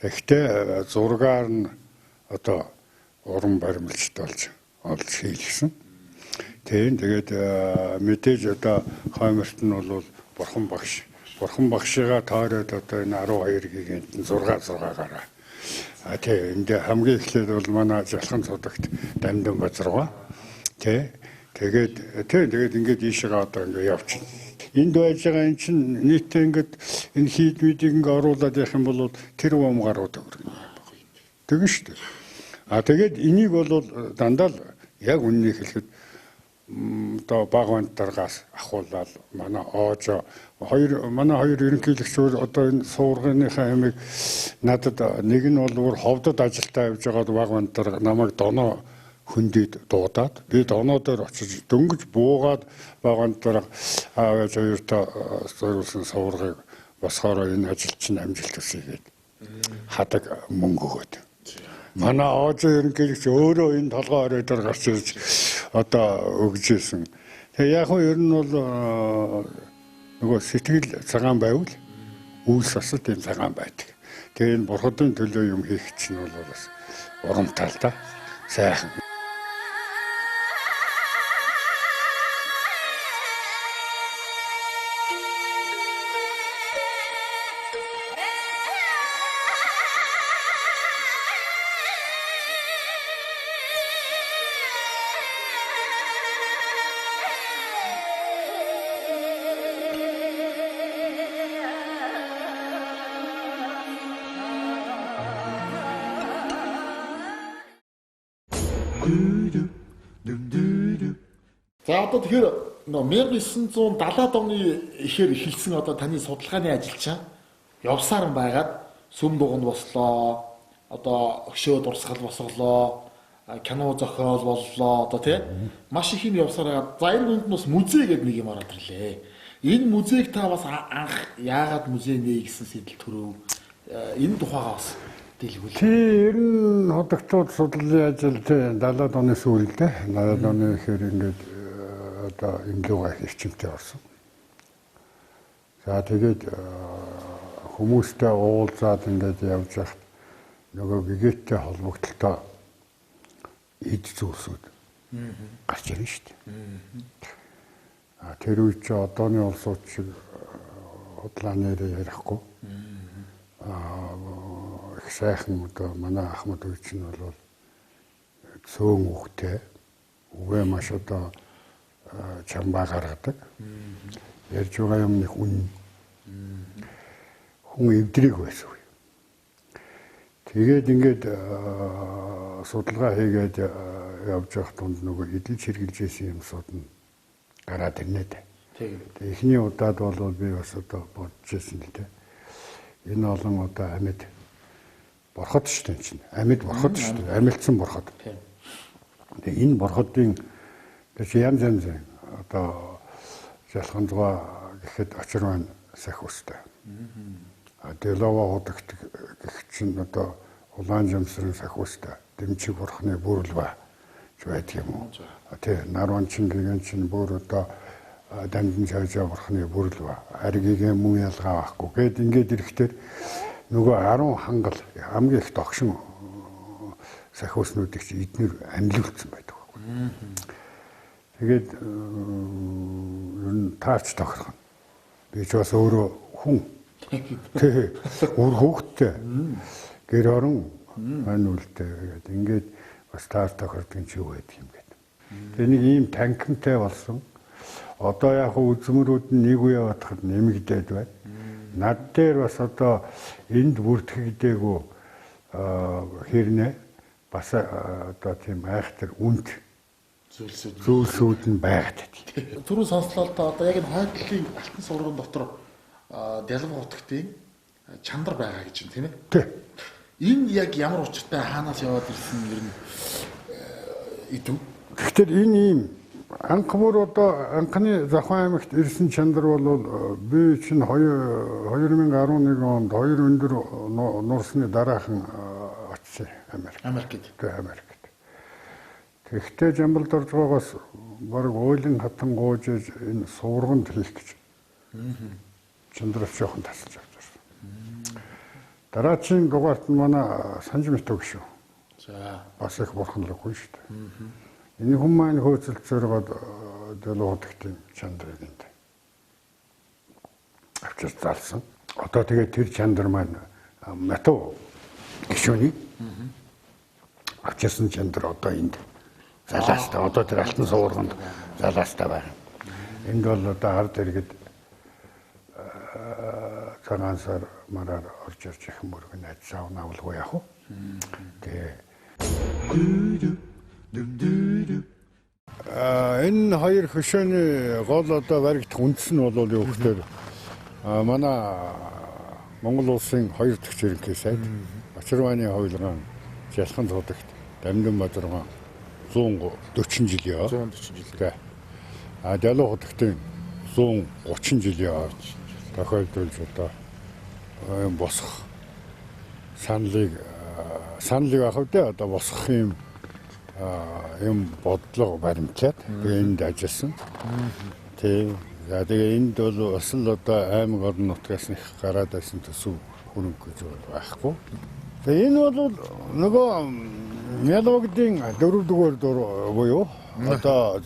Тэгэхдээ зургаар нь одоо уран баримлалт олж хийлгсэн. Тэгээд мэдээж одоо хойморт нь бол бурхан багшигаа тойроод одоо энэ 12 гигэнт 6 гараа. Энд хамгийн эхлээд бол манай Завхан цодогт дамдан базар байгаа. Тэгээд ингээд ийшээ одоо ингээд явчихна. Энд байж байгаа эн чинь нийтдээ ингээд энэ хийд видийг ингээд оруулаад явах юм бол тэр ум гарууд өргөн юм байна. Тэгэн шүү дээ. Тэгээд энийг бол дандаа л яг үннийг хэлэхэд одоо баг бандаргаас ахуулаад манай оожо манай хоёр ерөнхийлөгчөөр одоо энэ суургийнхаа аймаг надад нэг нь бол ховдод ажилдаа явж байгаад баг бандар намайг доноо хөндөд дуудаад би доноо дээр очиж дөнгөж буугаад баг бандар аавч хоёртой зориулсан суургыг босгороо энэ ажил чинь амжилт хүсье хадаг мөнгө өгөөд. Манай оожо ерөнхийлөгч өөрөө энэ толгой орой дээр гарч ирж одоо өгжсэн. Тэгээ яг нь ер нь бол нөгөө сэтгэл цагаан байвал үйлс бас тийм цагаан байдаг. Тэгээ энэ бурхадын төлөө юм хийх чинь бол бас урамтай л да. Сайхан. За одоо тэгэхээр 1970-аад оны ихээр эхэлсэн одоо таны судалгааны ажил чинь явсаар байгаад сүм дуганд бослоо. Одоо өшөө дурсгал босголоо. Кино зохиол боллоо. Одоо тий маш их юм явсаар байгаа. За энэ дунд нь бас музей гэдэг нэг юм ороод ирлээ. Энэ музейг та бас анх яагаад музей нэ гэсэн сэтэл төрөв. Энэ тухайгаа бас дэлгүүл. Ер нь хотогчдод судлалын ажил 70-аад оны сүүлдээ 70-аад оны ихээр ингээд одоо имлүүгээ хэрчимтэй орсон. За тэгээд хүмүүстэй уулзаад ингээд явж хахад нөгөө гэгээтэй холбогдлолтой эд зүйлсүүд гарч ирнэ шүү дээ. Тэр үед чи одооны улсууд шиг худлаа нэрээ ярихгүй. Их сайхан одоо манай Ахмад үе чинь бол цөөн үхтэй үгээ маш одоо чамбаа гаргадаг. Ярьж байгаа юм нэг хүн эвдрийг байсан. Тэгээд ингээд судалгаа хийгээд явж явах тунд нөгөө эдэлж хэрглэж исэн юмсууд нь гараад ирнэ дээ. Тэгээд эхний удаад бол би бас одоо бодож ирсэн л дээ. Энэ олон одоо амьд борхот шүү дээ чинь. Амьд борхот шүү дээ. Амилдсан борхот. Тэгээд энэ борхотын янз одоо Завхан зугаа гэхэд очир маань сах устай. Дэлова удагт гэх чинь одоо улаан жамсрын сах устай. Дэмчиг бурхны бүрэлба байдаг юм уу? Тэ нарван чин гэгэн чин бүр одоо дандан цаажаа бурхны бүрэлба. Аргигээ мөн ялгаа байхгүй. Гэт ингээд ирэхдээ нөгөө 10 хангал хамгийн их тогшин сах уснуудыг чи эднэр амилуулсан байдаг. Тэгээд ер нь таарч тохирох. Би ч бас өөрөө хүн. Тэг. Өөр хөөхтэй. Гэр орон мань үлдээ гэдэг. Ингээд бас таар тохирдгийн чи юу байдаг юм гээд. Тэгээ нэг ийм танкинтай болсон. Одоо яг үзмөрүүд нь нэг үе явахад нэмэгдээд байна. Над дээр бас одоо энд бүртгэгдээгүй хэрнээ бас одоо тийм айхтар үнд зүйлсүүд нь байгаад байдаг. Түрүү сонслоо л да одоо яг энэ хойдлын алтан сургуулийн дотор Дэлгэн утгтын чандар байгаа гэж байна тийм ээ. Тий. Энэ яг ямар учиртай хаанаас яваад ирсэн юм ер нь идэв. Тэгэхээр энэ ийм анхмөр одоо анхны Завхан аймагт ирсэн чандар бол би чинь 2011 онд 2 өндөр нуурсны дараахан очив Америкт. Америкт. Тэгэхдээ Жамбалд орж байгаагаас бараг ойлын хатан гууж энэ суурганд хийх гэж. Чандраас жоохон тасалж авч байна. Дараагийн дугаарт нь манай Санжмит өгш шүү. За бас их бурханлахгүй шүү дээ. Энэ хүн маань хөөцөлд зөргөөд дэлгуудагтын чандрыг энд авчирч залсан. Одоо тэгээд тэр чандар маань мату гişүний авчирсан чандар одоо энд залаастай одоо тэр алтан суурганд залаастай байна. Энд бол одоо ард иргэд цагаан сар мараар орж ирж их мөргөн найз савн авалгүй яах вэ? Тэгээ энэ хоёр хөшөөний гол одоо баригдах үндэс нь бол юу гэхээр манай Монгол улсын 2 дахь жирэмхий сайд Очирваны хуулгын Жалхан цодогт Дамдын бадаргаан 140 жилийн 140 жил. Тэ. Дэлүү хотогтын 130 жилийн тохиолдуулж одоо босох саналыг авах дээ одоо босох юм бодлого баримтлаад тэгээ энд ажилласан. Тийм. За тэгээ энд бол бас л одоо аймаг орон нутгаас их гараад байсан төсөв хөрөнгө гэж байхгүй. Тэгээ энэ бол нөгөө Мялогдын 4-р дур буюу одоо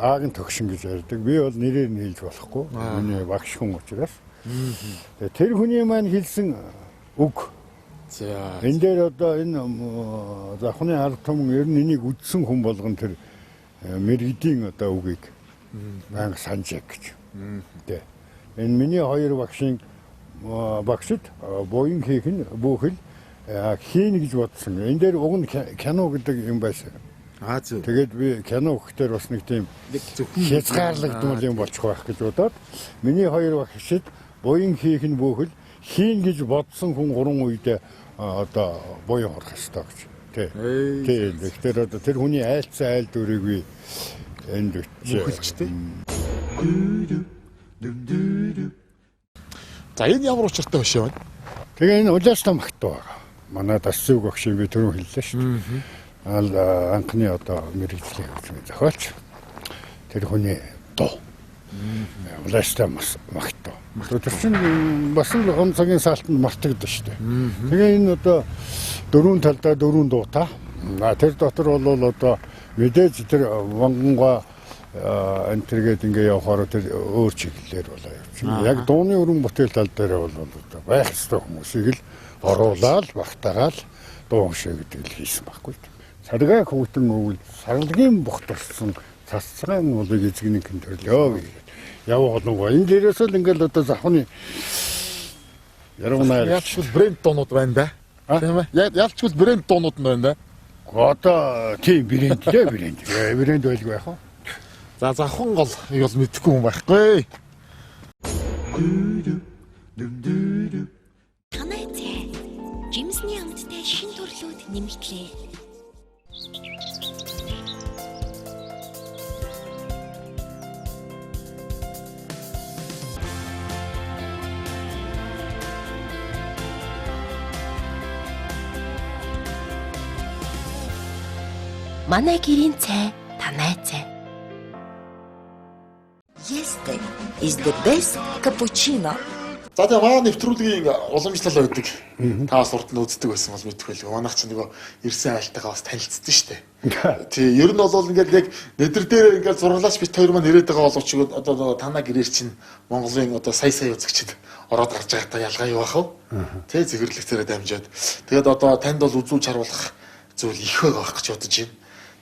аагийн төгшин гэж ярьдаг. Би бол нэрээр нь хэлж болохгүй. Миний багш хүн учраас. Тэр хүний маань хэлсэн үг. За. Энэ дээр одоо энэ Завханы ард түмэн ер нь энийг үдсэн хүн болгон тэр мэрэгдийн одоо үгийг банк санджиг гэж. Тэ. Энэ миний хоёр багшид буян хийх нь бүхэл хийн гэж бодсон. Энэ дээр уг нь кино гэдэг юм байсан. Зөв. Тэгээд би кино гэхээр бас нэг тийм хязгаарлагдмал юм болчих байх гэж бодоод миний хоёр багшид буян хийх нь бүхэл хийн гэж бодсон хүн 3 үедээ одоо буян хорох ёстой гэж. Тийм. Тэгэхээр одоо тэр хүний айлцсан айл дүрийг би энд үхэлчтэй. За энэ ямар учиртай хөшөө байна? Тэгээ энэ улиастай магтаа байгаа. Манай дасцыг багшийн би түрүү хэллээ шүү дээ. Анхны одоо мэрэгжлийн хөгжмийн зохиолч тэр хүний дуу. Улиастай магтаа. Тэр чинь бас л он цагийн саалтанд мартагдсан шүү дээ. Тэгээ энэ одоо 4 талдаа 4 дуутай. Тэр дотор бол одоо мэдээж тэр вангонгаа энэ төргээд ингээ явахаар тэр өөр чиглэлээр болоо явчихна. Яг дууны өрн бүтээл тал дээр бол одоо байх ёстой хүмүүсийг л оруулаад багтаагаал дуу хөшөө гэдэг л хийсэн байхгүй. Саргаа хүүтэн өвөл сарлагын бухт орсон цасцгаан уулыг эзэгнийх нь төрлөө гэдэг. Яваа болонго энэ дээрээс л ингээл одоо Завханы яруу найр Ялчгүй брэнд дуунууд байна да. Тийм ээ. Ялчгүй брэнд дуунууд нь байна да. Одоо тийм брэнд байлгүй яах вэ? За Завхан гол юу бол мэдэхгүй хүн байхгүй. Танайд жимсний амттай шин төрлүүд нэмэгдлээ. Манай гэрийн цай Танайд цай. Yesterday is the best cappuccino. За тэгээ манай нэвтрүүлгийн уламжлал байдаг. Та бас урд нь үздэг байсан бол мэдгүй л. Манайх ч нөгөө ирсэн айлтайгаа бас танилцсан шүү дээ. Тий, ер нь бол ингээд яг нэдэр дээр ингээд зурглаач бит хоёр маань ирээд байгаа боловч одоо танаа гэрээр чинь Монголын одоо сая үзэгчд ороод гарч байгаатаа ялгаа юу бах вэ? Тий, зэхэрлэгтэрээ дамжаад. Тэгээд одоо танд бол үзүүлж харуулах зүйл их байгаа байх гэж бодож байна.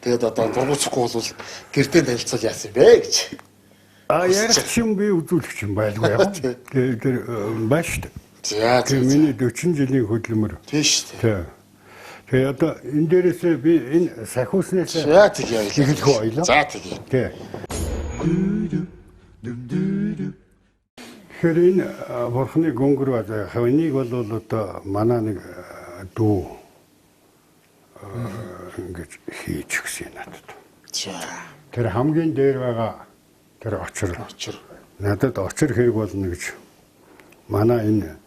Тэгээд одоо дургуцахгүй бол гэрдээ танилцуул яасан юм бэ гэж. Ярих юм би үзүүлэх юм байлгүй яа. Тэр байна шүү дээ. За тийм миний 40 жилийн хөдөлмөр. Тийм шүү дээ. Тэгээ одоо энэ дээрээсээ би энэ сахиуснаас за тийм эхлэх ойлоо. За тийм. Тэгээ. Хэрин бурхны гөнгөр баа хавныг бол одоо манай нэг дүү ингэж хийж өгсөн надад. За. Тэр хамгийн дээр байгаа тэр очир. Надад очир хэрэг болно гэж манай энэ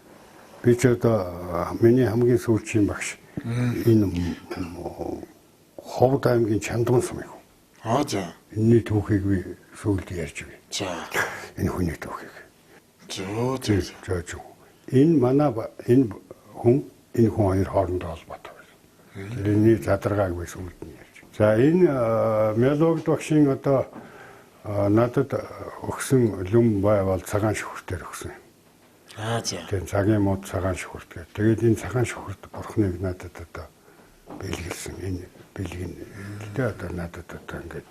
би ч одоо миний хамгийн сүүлчийн багш энэ Ховд аймгийн Чандган сумыг. За. Энэний түүхийг би сүүлд ярьж өгье. За. Энэ хүний түүхийг. Зөө. Энэ манай энэ хүн хоёр хоорондоо холбоотой байсан. Тэрний задаргааг би сүүлд нь ярьж. За энэ Мялогд багшийн одоо надад өгсөн люм байвал цагаан шүхртээр өгсөн юм. За. Тэгээ цагийн мод цагаан шүхрт гэдэг. Тэгээд энэ цагаан шүхрт бурхныг надад одоо бэлгэлсэн. Энэ бэлгэн. Тэгээ одоо надад одоо ингээд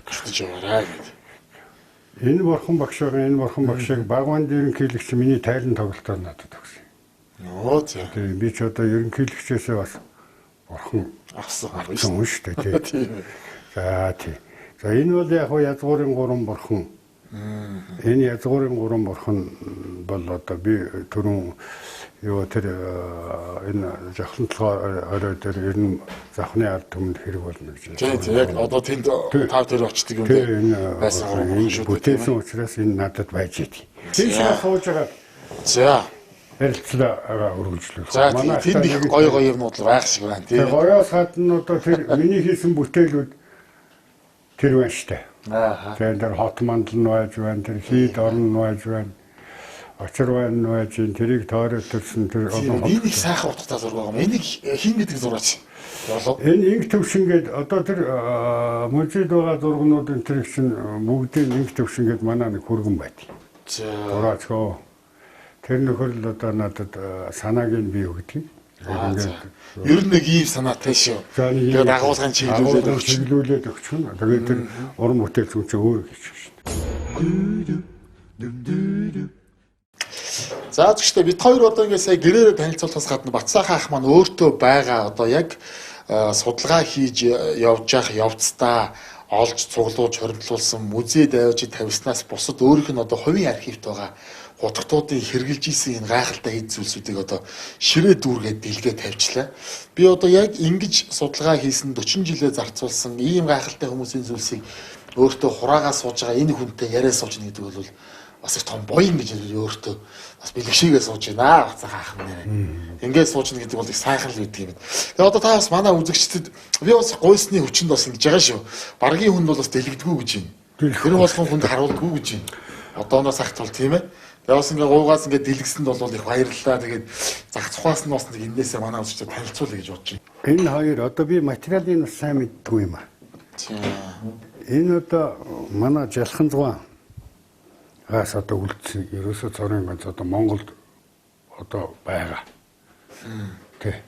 Төвчж яваарай гэдэг. Энэ бурхан багшаа багванд ерөнхийлөгч миний тайлан тоглолтоор надад өгсөн. Нөө за. Тэгээ би ч одоо ерөнхийлөгчөөсөө бас бурхан Авсан юм шүү дээ. тийм. За тий. За энэ бол яг хуу язгуурын 3 бурхан. Энэ язгуурын 3 бурхан бол одоо би түрүүн юу тэр энэ жахлантлогоо орой дээр ер нь завхны ард түмэнд хэрэг болно гэж. Тийм яг одоо тэнд тав дээр очдөг юм дээ. Байсан энэ бүтээсэн учраас энэ надад байж идэв. Тийм шиг сууж байгаа. За. Ярилцлага өргөжлүүлэх. За тэнд их гоё юмнууд байх шиг байна тийм. Гоёос гадна одоо тэр миний хийсэн бүтээлүүд тэр байна штэ. Аа. Тэр хот мандал нь байж байна, тэр хийд орн нь байж байна. Очир байна байж энэ тэрийг тойроод төрсөн тэр олон хот. Энийг сайхан утгатай зураг байгаа юм. Энийг хин гэдэг зураач. Болоо. Энэ инг төвшингээд одоо тэр мужид байгаа зургнуудын тэр чинь бүгдийн инг төвшингээд манай нэг хүргэн байт. За. Дураачгоо. Тэр нөхөр л одоо надад санааг нь бий өгдөг. Ер нь нэг ийм санаатай шүү. Тэгээд агуулгын чиглүүлээд өгчихнө. Тэгээд тэр уран бүтээл зүг чи өөр хийчих шин. За зөвхөн бид хоёр одоо ингэ сая гэрээрээ танилцуулахаас гадна Батсайхан ах маань өөртөө байгаа одоо яг судалгаа хийж явж явах явцдаа олж цуглуулж хоригдлуулсан музейд авчи тавьснаас бусад өөрийнх нь одоо хувийн архивт байгаа хутгтуудын хэрэгжилж исэн энэ гайхалтай хэд зүйлсүүдийг одоо ширээ дүүргээд дэлгээ тавьчлаа. Би одоо яг ингэж судалгаа хийсэн 40 жилээ зарцуулсан ийм гайхалтай хүмүүсийн зүйлсийг өөртөө хураагаа сууж байгаа энэ хүнтэй яриа сууж нэг гэдэг бол бас их том буян гэж өөртөө бас бэлгшээгээ сууж байна. Батсайхан ах нэрээ. Ингээд сууж нэг гэдэг бол их сайхан л үүдг юм. Тэгээ одоо та бас манай үзэгчдэд би бас гойсны хүчинд бас ингэж байгаа шүү. Баргийн хүн бол бас дэлгдэггүй гэж байна. Тэр болгон хүнд харуулдаггүй гэж байна. Одооноос ахтвал тийм ээ. Тэгээ бас ингээ гуугаас ингээ дэлгэсэнд бол их баярлалаа. Тэгээд зах цухаас нь бас нэг энээсээ манай үзэгчдэд танилцуулъя гэж бодож байна. Энэ хоёр одоо би материалын бас сайн мэддэггүй юм аа. Энэ одоо манай Жалхан зугаан аас одоо үлдсэн ерөөсөө цорын ганц одоо Монголд одоо байгаа. Тэ.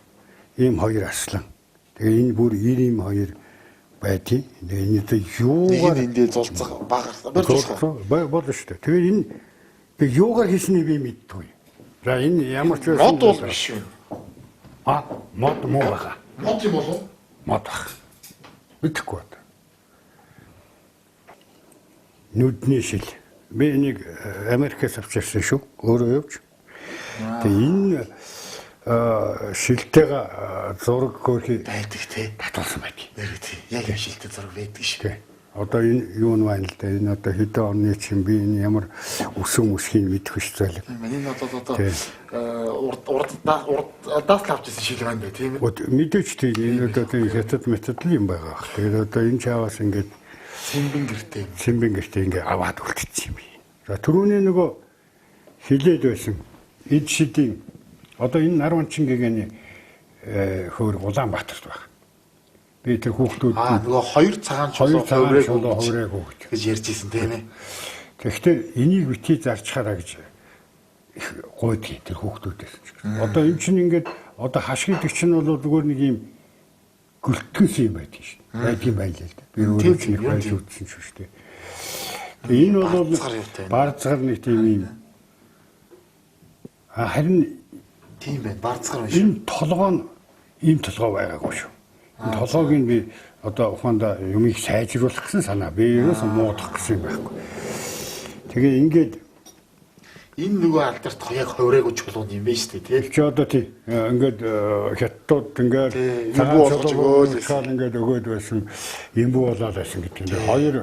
Ийм хоёр аслан. Тэгээ энэ бүр ийм хоёр байдгийг. Тэгээ энэ одоо юугаар эндээ зулцах багаар болно шүү дээ. Тэгээ энэ юугаар хийснийг би мэддэггүй. За энэ ямар ч байсан мод бол биш үү? Мод муу байгаа. Мод юм болов уу? Мод баг. Мэдхгүй байна. Нүдний шил. Би энийг Америкээс авчирсан шүү. Өөрөө явж. Тэгээ энэ шилтэйгээ зураг хөрхи байдаг тий. татуулсан байдаг. Нэр тий. Яг шилтэй зураг байдаг шүү. Одоо энэ юу нь байна л да. Энэ одоо хэдэн оны чинь би энэ ямар өсөн өсхийг мэдэх ш зайлаг. Энэ одоо урдаас авчихсан шил байна дээ тийм ээ. Мэдээч тийм энэ одоо хятад метод юм байгаа. Тэгээд одоо энэ чаваас ингээд Симбин гэртээ ингээ аваад үлдчихсэн юм би. За түрүүний нөгөө хилээд байсан эд шидийн одоо энэ Нарванчингийн хөөр Улаанбаатарт байна. Би тэр хүүхдүүд нөгөө хоёр цагаан хуврэг гэж ярьжсэн тийм ээ. Тэгэхээр энийг битгий зарчхаараа гэж гойдгийг тэр хүүхдүүдээс ч. Одоо энэ чинь ингээд одоо хашгидаг чинь бол зүгээр нэг юм гөлтгөнс юм байдаг шүү. Байдгийн байлаа л да. Би өөрөө ч нэг байж үзсэн шүү дээ. Тэгээ энэ бол барцгар нэг тийм юм. Харин тийм байна. Барцгар байна шүү. Энэ толгой нь ийм толгой байгаагүй шүү. Энэ толгойг нь би одоо ухаанда юмыг сайжруулах гэсэн санаа. Би ерөөсөө муудах гэсэн юм байхгүй. Тэгээ ингээд энэ нөгөө алдарт яг хувраагүй чулуу юм байна шүү дээ тийм. Чи одоо тийм ингээд хятадууд ингээд юмбуу болгож өгөөл ингээд өгөөд байсан юмбуу болоод байсан гэдэг. Хоёр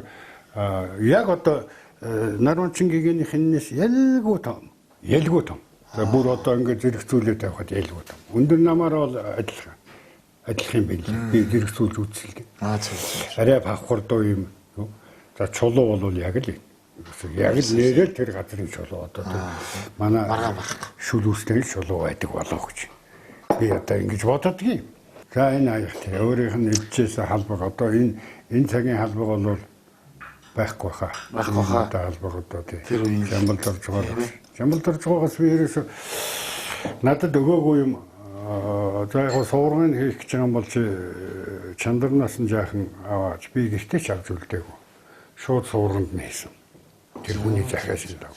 яг одоо Нарванчингийн хиннээс ялгүй том. За бүр одоо ингээд зэрэгцүүлээд тавихад ялгүй том. Өндөр намаар бол адилхан юм байна. Би зэрэгцүүлж үзсэлдэг. Арай бавхардуу юм. За чулуу бол яг л яг л нэрэл тэр газрын чулуу одоо манай шүл үстэй чулуу байдаг болоо гэж. Би одоо ингэж бододгийн. За энэ аяг тэр өөрийнх нь эвчээс халбаг одоо энэ цагийн халбаг бол байхгүй хаа. Одоо халбаг одоо тэр жамбалд орж байгаа. Жамбалд орж байгаагаас би ерөөсө надад өгөөгүй юм. За яг суургын хийх гэж байгаа юм бол чи чандарнаас нь жаахан аваач би гэртээ ч авч үлдээгүй. Шууд сууранд нь хийсэн. Тэр хүний захиас л даа.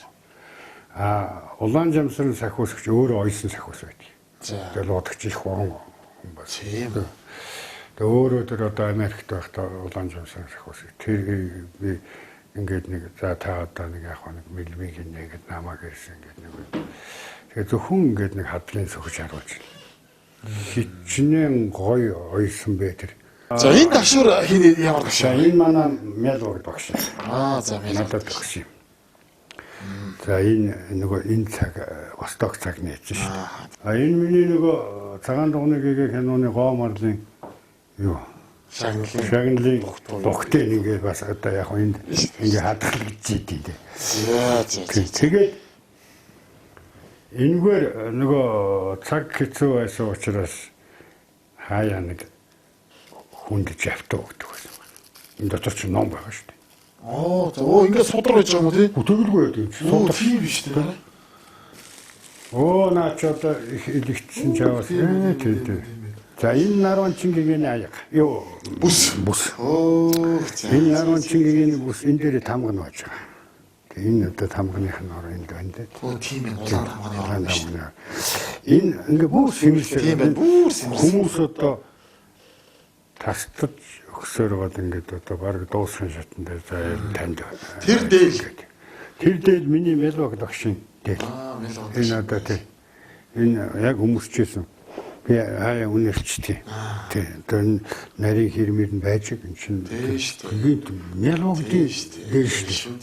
Улаан жамсрын сахиусч өөрөө ойсон сахиус байдаг. Тэр луудагч их хуран хүн байна. Тийм. Тэгээ өөрөө тэр одоо Америкт байхдаа улаан жамсрын сахиус. Тэр би ингээд нэг за та одоо нэг яг нэг мэлмиг нэгэд намайг ирсэн ингээд нэг. Тэгээ зөвхөн ингээд нэг хадгалын сөхөж харуулж байна. Хичнээн гоё ойсон бэ тэр. За энэ ташуур ямар ташаа? Энэ манай мялуур багш. За надад багш юм. За энэ нөгөө энэ цаг восток цаг нээж шүү. Энэ миний нөгөө цагаан дугны гэгээ киноны гоо марлын юу? Шагналын тогтын ингээд бас одоо яг энд ингээд хадгалж идэв. За. Тэгээд энэгээр нөгөө цаг хэцүү байсан учраас хаяа нэг хүнд жавтаа өгдөг байсан. Энэ дотор ч ном байгаа шүү дээ. Ингээд судар байж байгаа юм уу тий? Төгөлгүй байдаг. Судар тийм биш дээ. Наа ч одоо их илэгдсэн чаваас. За энэ нарван чингэгийн аяг. Юу бүс. Энэ нарван чингэгийн бүс энэ дээр тамга нь байж байгаа. Энэ одоо тамганых нь ороо энд байна дээ. Тийм ээ. Улаан тамганы. Энэ ингээ бүр сэмэрсээ. Тийм байна. Бүр сэмэрсээ. Хүмүүс одоо тастаж өгсөөр гоод ингээд одоо баг дуусгын шатан дээр заяа танд. Тэр дээр миний мелог багшин дээр. Мелог. Энэ одоо тийм. Энэ яг өмсчээсэн. Би хаяа үнэрчтэй. Тийм. Одоо нарийн хэрмэр нь байж байгаа юм чинь. Тийм шүү дээ. Мелог дээр шүү дээ.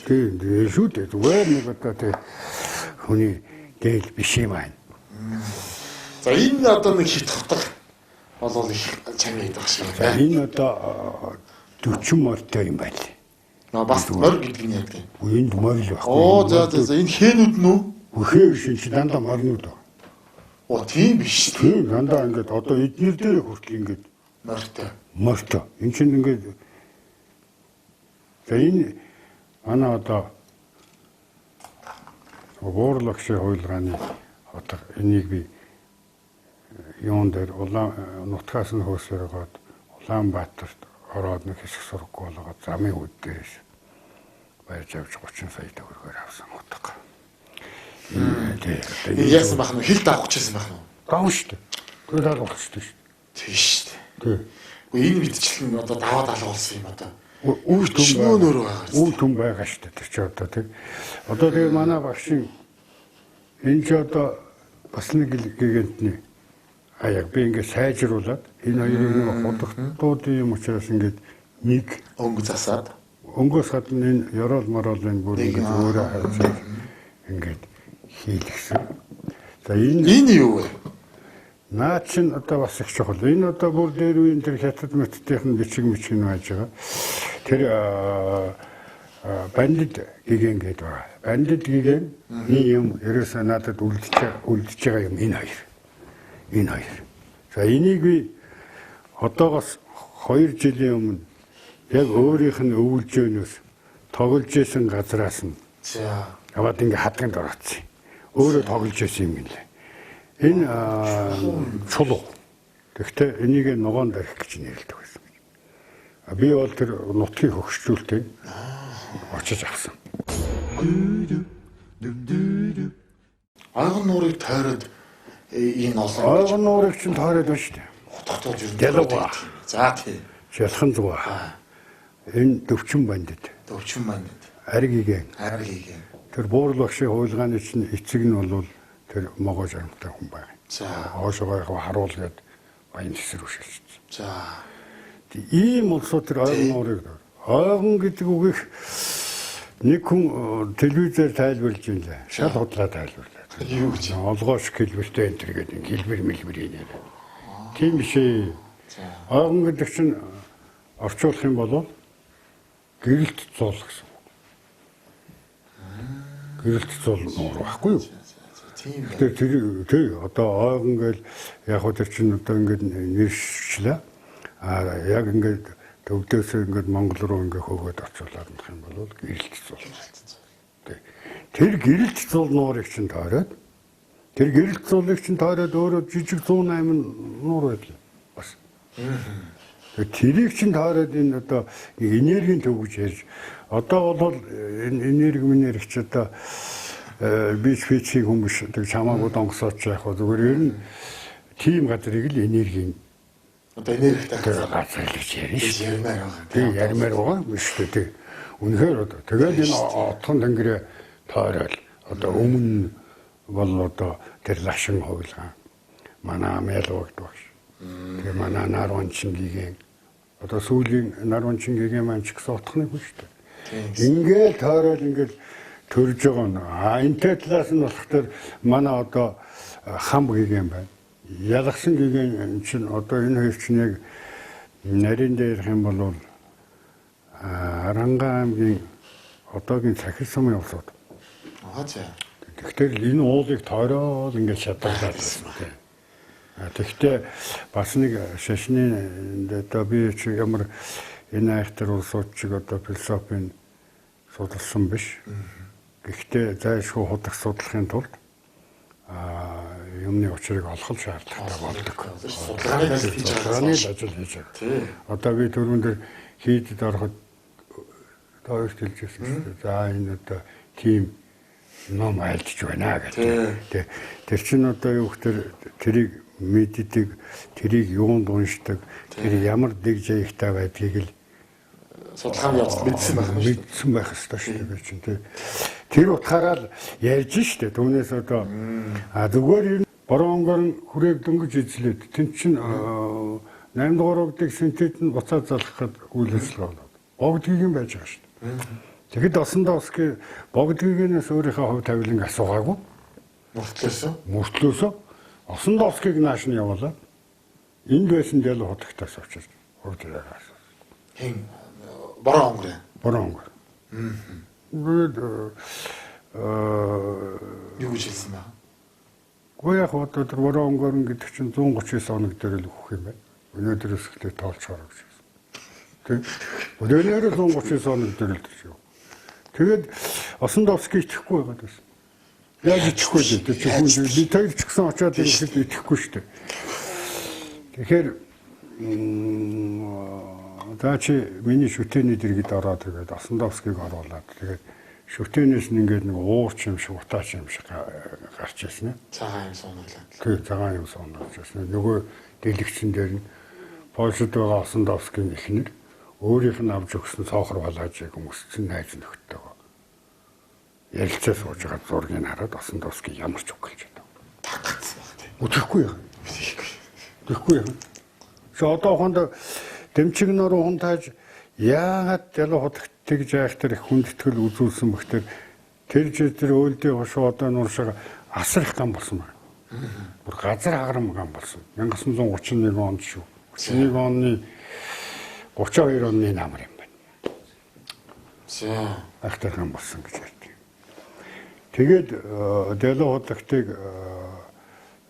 Тийм шүү дээ. Зүгээр нэг одоо тийм хүний дээл биш юм байна. За энэ одоо нэг хит хатах болол их чанга идэх шиг байна. Энэ одоо 40 мортой юм байна. Бас морь гэдэг нь яг тийм. Энд морь л байхгүй. За энэ хээнүүд нь үү? Үхээр шинж дандаа морнууд. Тийм биш. Тийм дандаа ингээд одоо эднэр дээр хүртэл ингээд мортой. Энэ чинь ингээд за энэ манай одоо гоорлогчийн хуйлгааны одоо энийг би юун дээр нутгаас нь хөөсөрөөд Улаанбаатарт ороод нэг хэсэг сургахгүй болгоод замын үд дээрээс байж авч 30 сая төгрөгөөр авсан утга. Яасан бах нь хил даах хүчээсэн бах нь. Даав шүү дээ. Тэр даах шүү дээ. Тийм шүү дээ. Тийм. Энэ мэдчлэн одоо даваа даалга болсон юм одоо. Үр төмөөр байгаа. Үр төм байгаа шүү дээ. Тэр чи одоо тийм. Одоо тэгээ манай багшийн энэ ч одоо бас нэг гигантны аяг би ингээд сайжруулад энэ хоёрыг нэг худагтуудын юм учраас ингээд нэг өнгө засаад өнгөөс гадна энэ ёроол мороолын бүр ингээд өөрөө харьцаж ингээд хийлгсэн. За энэ юу вэ? Наа чин одоо бас их чухал. Энэ одоо бүр дээр үеийн тэр хятад мэттийнхэн бичиг мичиг байж байгаа. Тэр бандит гигэн гэдэг байгаа. Бандит гигэн юм ерөөсөө надад үлдэж байгаа юм энэ хоёр. Энэ хоёр. За энийг би одоогоос 2 жилийн өмнө яг өөрийнх нь өвөлжөөнөөс тоглож исэн газраас нь аваад ингээ хадганд ороцсон. Өөрөө тоглож исэн юм гэлээ. Энэ чулуу. Тэгэхдээ энийг ногоон дарих гэж нэрлэдэг байсан. Би бол тэр нутгийг хөгшчүүлтээ очиж авсан. Айган нуурыг тойроод энэ олон айган нуурыг чинь тойроод байна шүү дээ. Утгатууд ер нь. За тийм. Шалхан зүг. Энэ дөвчин бандит. Аргигийн. Тэр буурлагшийн хуйлгааны чинь эцэг нь бол тэр могоо жармтай хүн байна. За. Хоошоо харуулгаад баян сэсэр үшэлчихсэн. За. Ийм улсууд тэр айган нуурыг айган гэдэг үгийг нэг хүн телевизээр тайлбарлаж юм лээ. Шал худлаа тайлбарлаад. Юу гэж? Олгоош хэлбэртэй энэ төр гэдэг хэлбэр мэлбэр юм. Тийм биш ээ. Айган гэдэг чинь орчуулах юм бол гэрэлт зуул гэсэн. Гэрэлт зуул нуур байхгүй юу? Тэгэхээр тэр одоо айган гээл яг хөө тэр чинь одоо ингээд нэршлээ. Яг ингээд төвдөөс ингээд Монгол руу ингээд хөөгөөд очиулаад нөх юм бол гэрэлт зуул. Тэр гэрэлт зуул нуурыг чинь тойроод тэр гэрэлт зуулыг чинь тойроод өөрөө жижиг 108 нуур байлаа. Бас. Тэрийг чинь таарад энэ одоо энергийн төв гэж ярьж одоо бол энэ энерги минерч одоо бич хүмүүс тэг чамаагүй донгосооч яах вэ зүгээр ер нь тийм газрыг л энергийн Одоо энергитэй газар гэж ярьж шүү. ярмаар байгаа. Тэг ярмаар байгаа биш үү тэг. Үнэхээр одоо тэгээд энэ отхон тэнгэрээ таарал одоо өмнө бол одоо тэр лашин хойлгаа манай мэлвэгд багш. Тэгээ манай нарван чингигийн одоо сүүлийн нарван чингигийн маань ч гэсэн отхны хүн шүү дээ. Ингээл таарал ингээл төрж байгаа нь. Энтэй талаас нь болохоор манай одоо хам гигээн байна. Ялгсан гигээн чинь одоо энэ хоёр чинь яг нарийн дээр хэм бол Аранга аймгийн одоогийн цахил сумын улсууд. За. Тэгэхээр энэ уулыг тойроод ингээд шатаалаад байна. Тэгэхдээ бас нэг шашны одоо би чи ямар энэ айхтар улсууд чиг одоо философийн судалсан биш. Гэхдээ зайлшгүй худах судлахын тулд юмны учрыг олох шаардлагатай болдог. Судалгааны ажил хийж байгаа. Одоо би түрүүн дээр хийдэд ороход тойрч хэлжсэн шүү дээ. За энэ одоо тийм ном айлж байна гэдэг. Тэр чинь одоо юу гэхээр тэрийг мэддэг, тэрийг юунд уншдаг, тэр ямар дэг жаягтай байдгийг л Судалгааны явц мэдсэн байх юм шүү. Мэдсэн байх ёстой шүү дээ чинь тий. Тэр утгаараа л ярьж штэ. Түүнээс одоо зүгээр юм боронгор хүрээг дөнгөж эзлээд тэн чинь 8 дугаар өгдөг синтет нь буцаад залгахад үйл ажиллагаа болоод богдгийг юм байж байгаа штэ. Тэгэхэд Осондовский богдгийнээс өөрийнхөө хувь тавилан асуугаагүй. Мөртлөөсөө Осондовскийг нааш нь явуулаад энд байсан дэл хотогтоос очиж хувь тавилан асуусан. Хин бороо онгор. Юу гэж хэлсэн бэ? Гоёх одоо тэр бороо онгор гэдэг чинь 139 хоног дээр л өгөх юм байна. Өнөөдрөөс эхлээд тоолж хараа гэж хэлсэн. Тэг. Өнөөдөр 139 хоног дээр л гэж. Тэгээд Осондовский итгэхгүй байгаад байсан. Яг итгэхгүй дээ. Тэр чинь хүн би тэр ч гэсэн очиад ирэхэд итгэхгүй шүү дээ. Тэгэхээр за чи миний шүтээний дэргэд ороод тэгээд Осондовскийг оруулаад тэгээд шүтээнээс нь ингээд нэг уурч юм шиг утаач юм шиг гарч ирсэн. Цагаан юм суунаглаад. Тэгээд цагаан юм суунаглаж ирсэн. Нөгөө дэлгэцэн дээр нь Польшид байгаа Осондовскийн эхнэр өөрийнх нь авч өгсөн цоохор балаажийг өмссөн найз нөхдөд ярилцаа сууж байгаа зургийг хараад Осондовский ямар ч үг хэлж байгаа. Үтгэхгүй юм. Үтгэхгүй юм. Одоо хонд дэмчиг нөр хунтааж яагаад ялуу хотогт тэгж айхтар их хүндэтгэл үзүүлсэн бөхтөр тэр жил өөлдөө хошуу одоо нуршаа асар их гам болсон байна. Бүр газар хагарам гам болсон. 1931 онд шүү. 31 оны 32 оны намар юм байна. За айхтар гам болсон гэж ярьдаг. Тэгээд дэлөө хотогтыг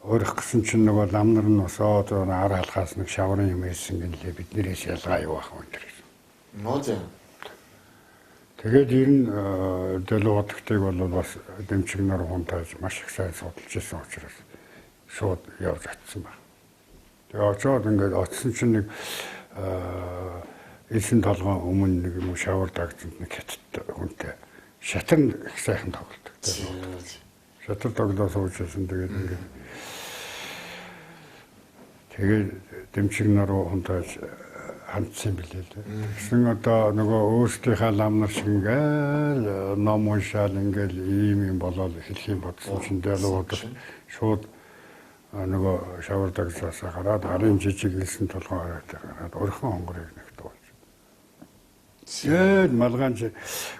өөрөх гэсэн чинь нөгөө ламнар нь осоо одоо ар халахаас нэг шаврын юм хэлсэн гинлээ биднээс ялгаа юу ах өнтер гэсэн. Ноо зэ. Тэгээд ер нь дэлөө хотогтыг бол бас дэмчиг нар хунтааж маш их сайн судалж ирсэн учраас шууд явж атсан байна. Тэгээд очоод ингээд очсон чинь нэг элсэн толгой өмнө нэг юм шавар дагцанд нэг хятад хүнтэй шатар их сайхан тоглолдог. Шатар тоглоо суужсэн тэгээд ингээд тэгээд дэмчиг нар хунтааж хандсан билээ л. Тэгсэн одоо нөгөө өөрсдийнхээ лам нар шиг ингээл ном уншаал ингээл ийм болоод хэлэх юм бодсон чинь дэлүүд шууд нөгөө шавар дагсаас гараад арын жижиг хэлсэн толгой хараад өрхөн онгорыг нэгтгүүлж. Тэгээд малгаанч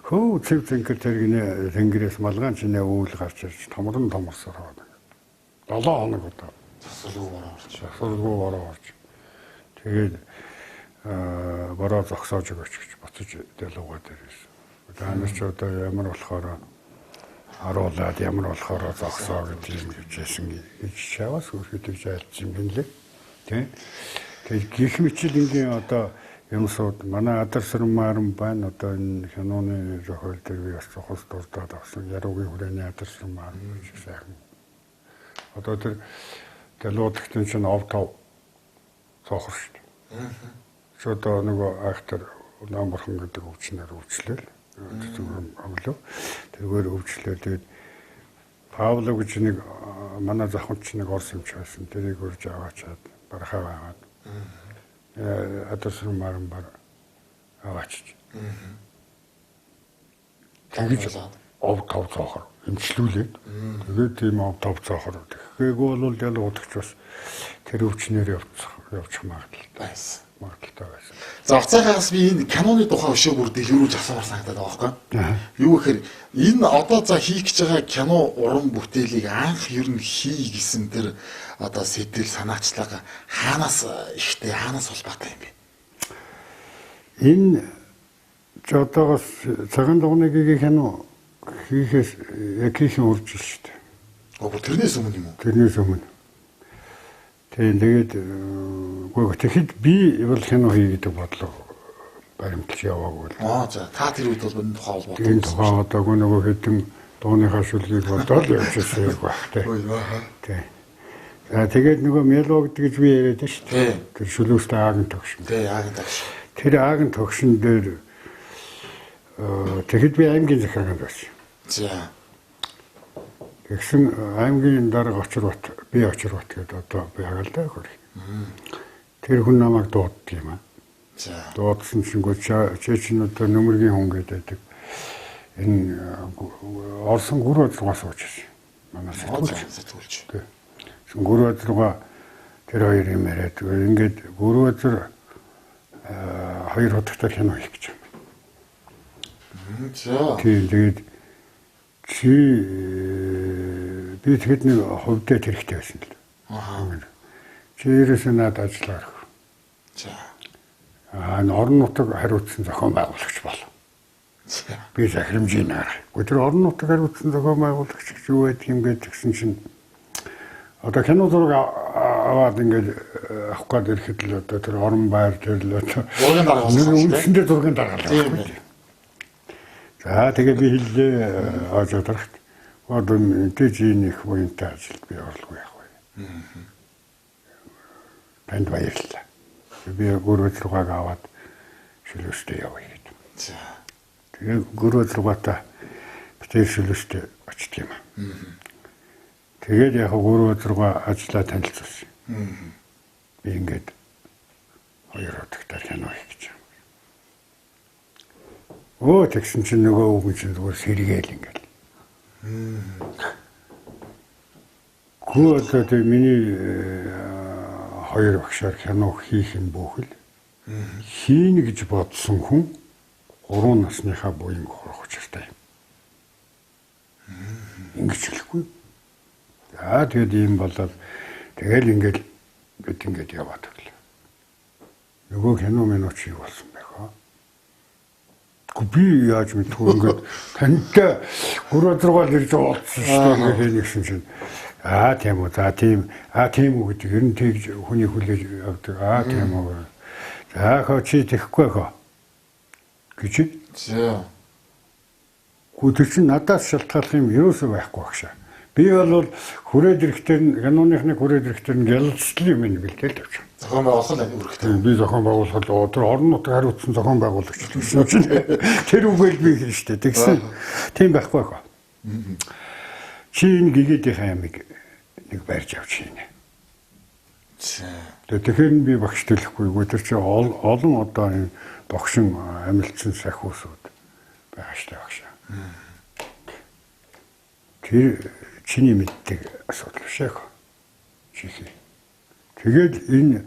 хөө цэв цэнхэр тэргэнэ тэнгэрээс малгаанч нэ үйл гарч ирж томрон томорсороо. 7 хоног удаа Засалгүй бороо орж. Тэгээд бороо зогсоож өгөөч гэж буцаж дэлгүүгээ дээрээс. Таанаас ч одоо ямар болохоор харуулаад ямар болохоор зогсоо гэдэг юм хичээсэн гэж шаваас өөрхөдөж айлцсан юм лээ. Тэгээд гих мэтлэнгийн одоо юмсууд манай адар сармаарн байна. Одоо энэ хянууны зохиол дээр би бас цохос дурдаад авсан яруугийн хүрээний адар сармаарн гэж сайхан. Одоо тэр дэлгүүдэгтэн чинь ов тав цохор шүү дээ. одоо нөгөө айхтар Намбархан гэдэг өвчнөр өвчлөл зүгээр оглоо. Тэргээр өвчлөл тэгээд Павло гэж нэг манай Завханч нэг орс юмч байсан. Тэрийг урьж аваачаад барахаа байгаад. Атасруу маран бар аваач. Тэгж ов тав цаахаар эмчлүүлээд тэгээд тийм ов тав цаахаар тэгэхгээгөө бол ялгуудагч бас тэр өвчнөр явчих магадaltaй байсан. За Батсайхаас би энэ киноны тухай өшөө бүр дэлгэрүүлж асуумаар санагдаад байгаа байхгүй. Юу гэхээр энэ одоо за хийх гэж байгаа кино уран бүтээлийг анх ер нь хий гэсэн тэр одоо сэтэл санаачлага хаанаас ихтэй хаанаас улбаатай юм бэ? Энэ жодоос цагаан дугныг кино хийхээс яг хийх урж шүү дээ. Тэрнээс өмнө юм уу? Тэрнээс өмнө. Тэгээд тэгэхэд би бол кино хий гэдэг бодлого баримтлж яваагүй. За та тэр үед бол энэ тухай бол бодсон. Энэ тухай одоо нөгөө хэдэн дууныхаа шүлгийг бодоод явж байсан байх тий. Тэгээд нөгөө мелог гэж би яриад шүү дээ. Тэр шүлүүстэй аагийн тогшин. Тий, аагийн тогшин. Тэр аагийн тогшин дээр тэгэхэд би аймгийн захиргаанд байсан. За. Тэгсэн аймгийн дарга Очирбат, би Очирбат гэдэг одоо би хагалдаа хөрх. Тэр хүн намайг дууддаг юм аа. За. Дуудсан чинь чинь одоо нөмөргийн хүн гэдэг. Энэ орсон гүр өдрөөс сууж байсан. Манай сэтгүүлч. Гүр өдрөө тэр хоёр юм яриад ингээд гүр өдөр хоёр хоттой кино хийх гэж байна. За. Тэгээд би тэгэхэд нэг хувьдаа хэрэгтэй байсан л. Чи ерөөсөө надад ажиллаар. За. Орон нутаг хариуцсан зохион байгуулагч бол. Би захирамжийн нар. Өдөр орон нутаг хариуцсан зохион байгуулагч юу гэдэг юм гэдгсэн чинь одоо кино зураг аваад ингээд авах гээд ирэхэд л одоо тэр орон байр дээр л одоо үнэндээ зургийн даргаалаа. За тэгээд би хэллээ ажиодарахт. Одоо тэжийн их буянтай ажилд би орлого явах бай. Танд баярлалаа. Би гүрвэт руугаа аваад шүлөстэй явъя гэдэг. За. Тэгээд гүрвэт руугаата битэр шүлөстэй очив юм аа. Тэгээд яг гүрвэт руугаа ажиллаа танилцуулсан. Би ингээд хоёр удаа кино хийх гэж байна. Тэгсэн чинь нөгөө үг чинь зүгээр сэргээл ингээл. Гүрвэт одоо миний хоёр багшаар кино хийх юм бүхэл хийнэ гэж бодсон хүн 3 насныхаа буян хорох учиртай юм. Ингэж хэлэхгүй. За тэгээд ийм болоод тэгэл ингээд бид ингээд яваад өглөө. Нөгөө кино минут шиг болсон байхаа. Би яаж мэдгүй ингээд тантай 3-6 ирж уулзсан шүү дээ хийсэн чинь. Тийм үү. За тийм үү гэдэг ер нь тэгж хүний хүлээж авдаг. Тийм үү. За чи тэхгүй хаа. Гэж. За. Гүтэр чинь надаас шалтгааллах юм ерөөсөө байхгүй багшаа. Би бол хүрээд ирэхдээ каноныхны хүрээд ирэхдээ ялцлын юм бэлдээд тавьчих. Зохион байгуулалт үүрэгтэй. Би зохион байгуулалт тэр орон нутаг хариуцсан зохион байгуулагч гэсэн чинь тэр үгээр би хэлнэ шүү дээ. Тэгсэн. Тийм байхгүй хаа. Чи энэ гигэдийн аймаг нэг барьж авч хийнэ. Тэгэхээр би багш төлөхгүй. Тэр чи олон одоо энэ богшин амилсан сахиусууд байгаа шүү дээ багш. Тэр чиний мэддэг асуудал биш яг. Чихээ. Тэгээд энэ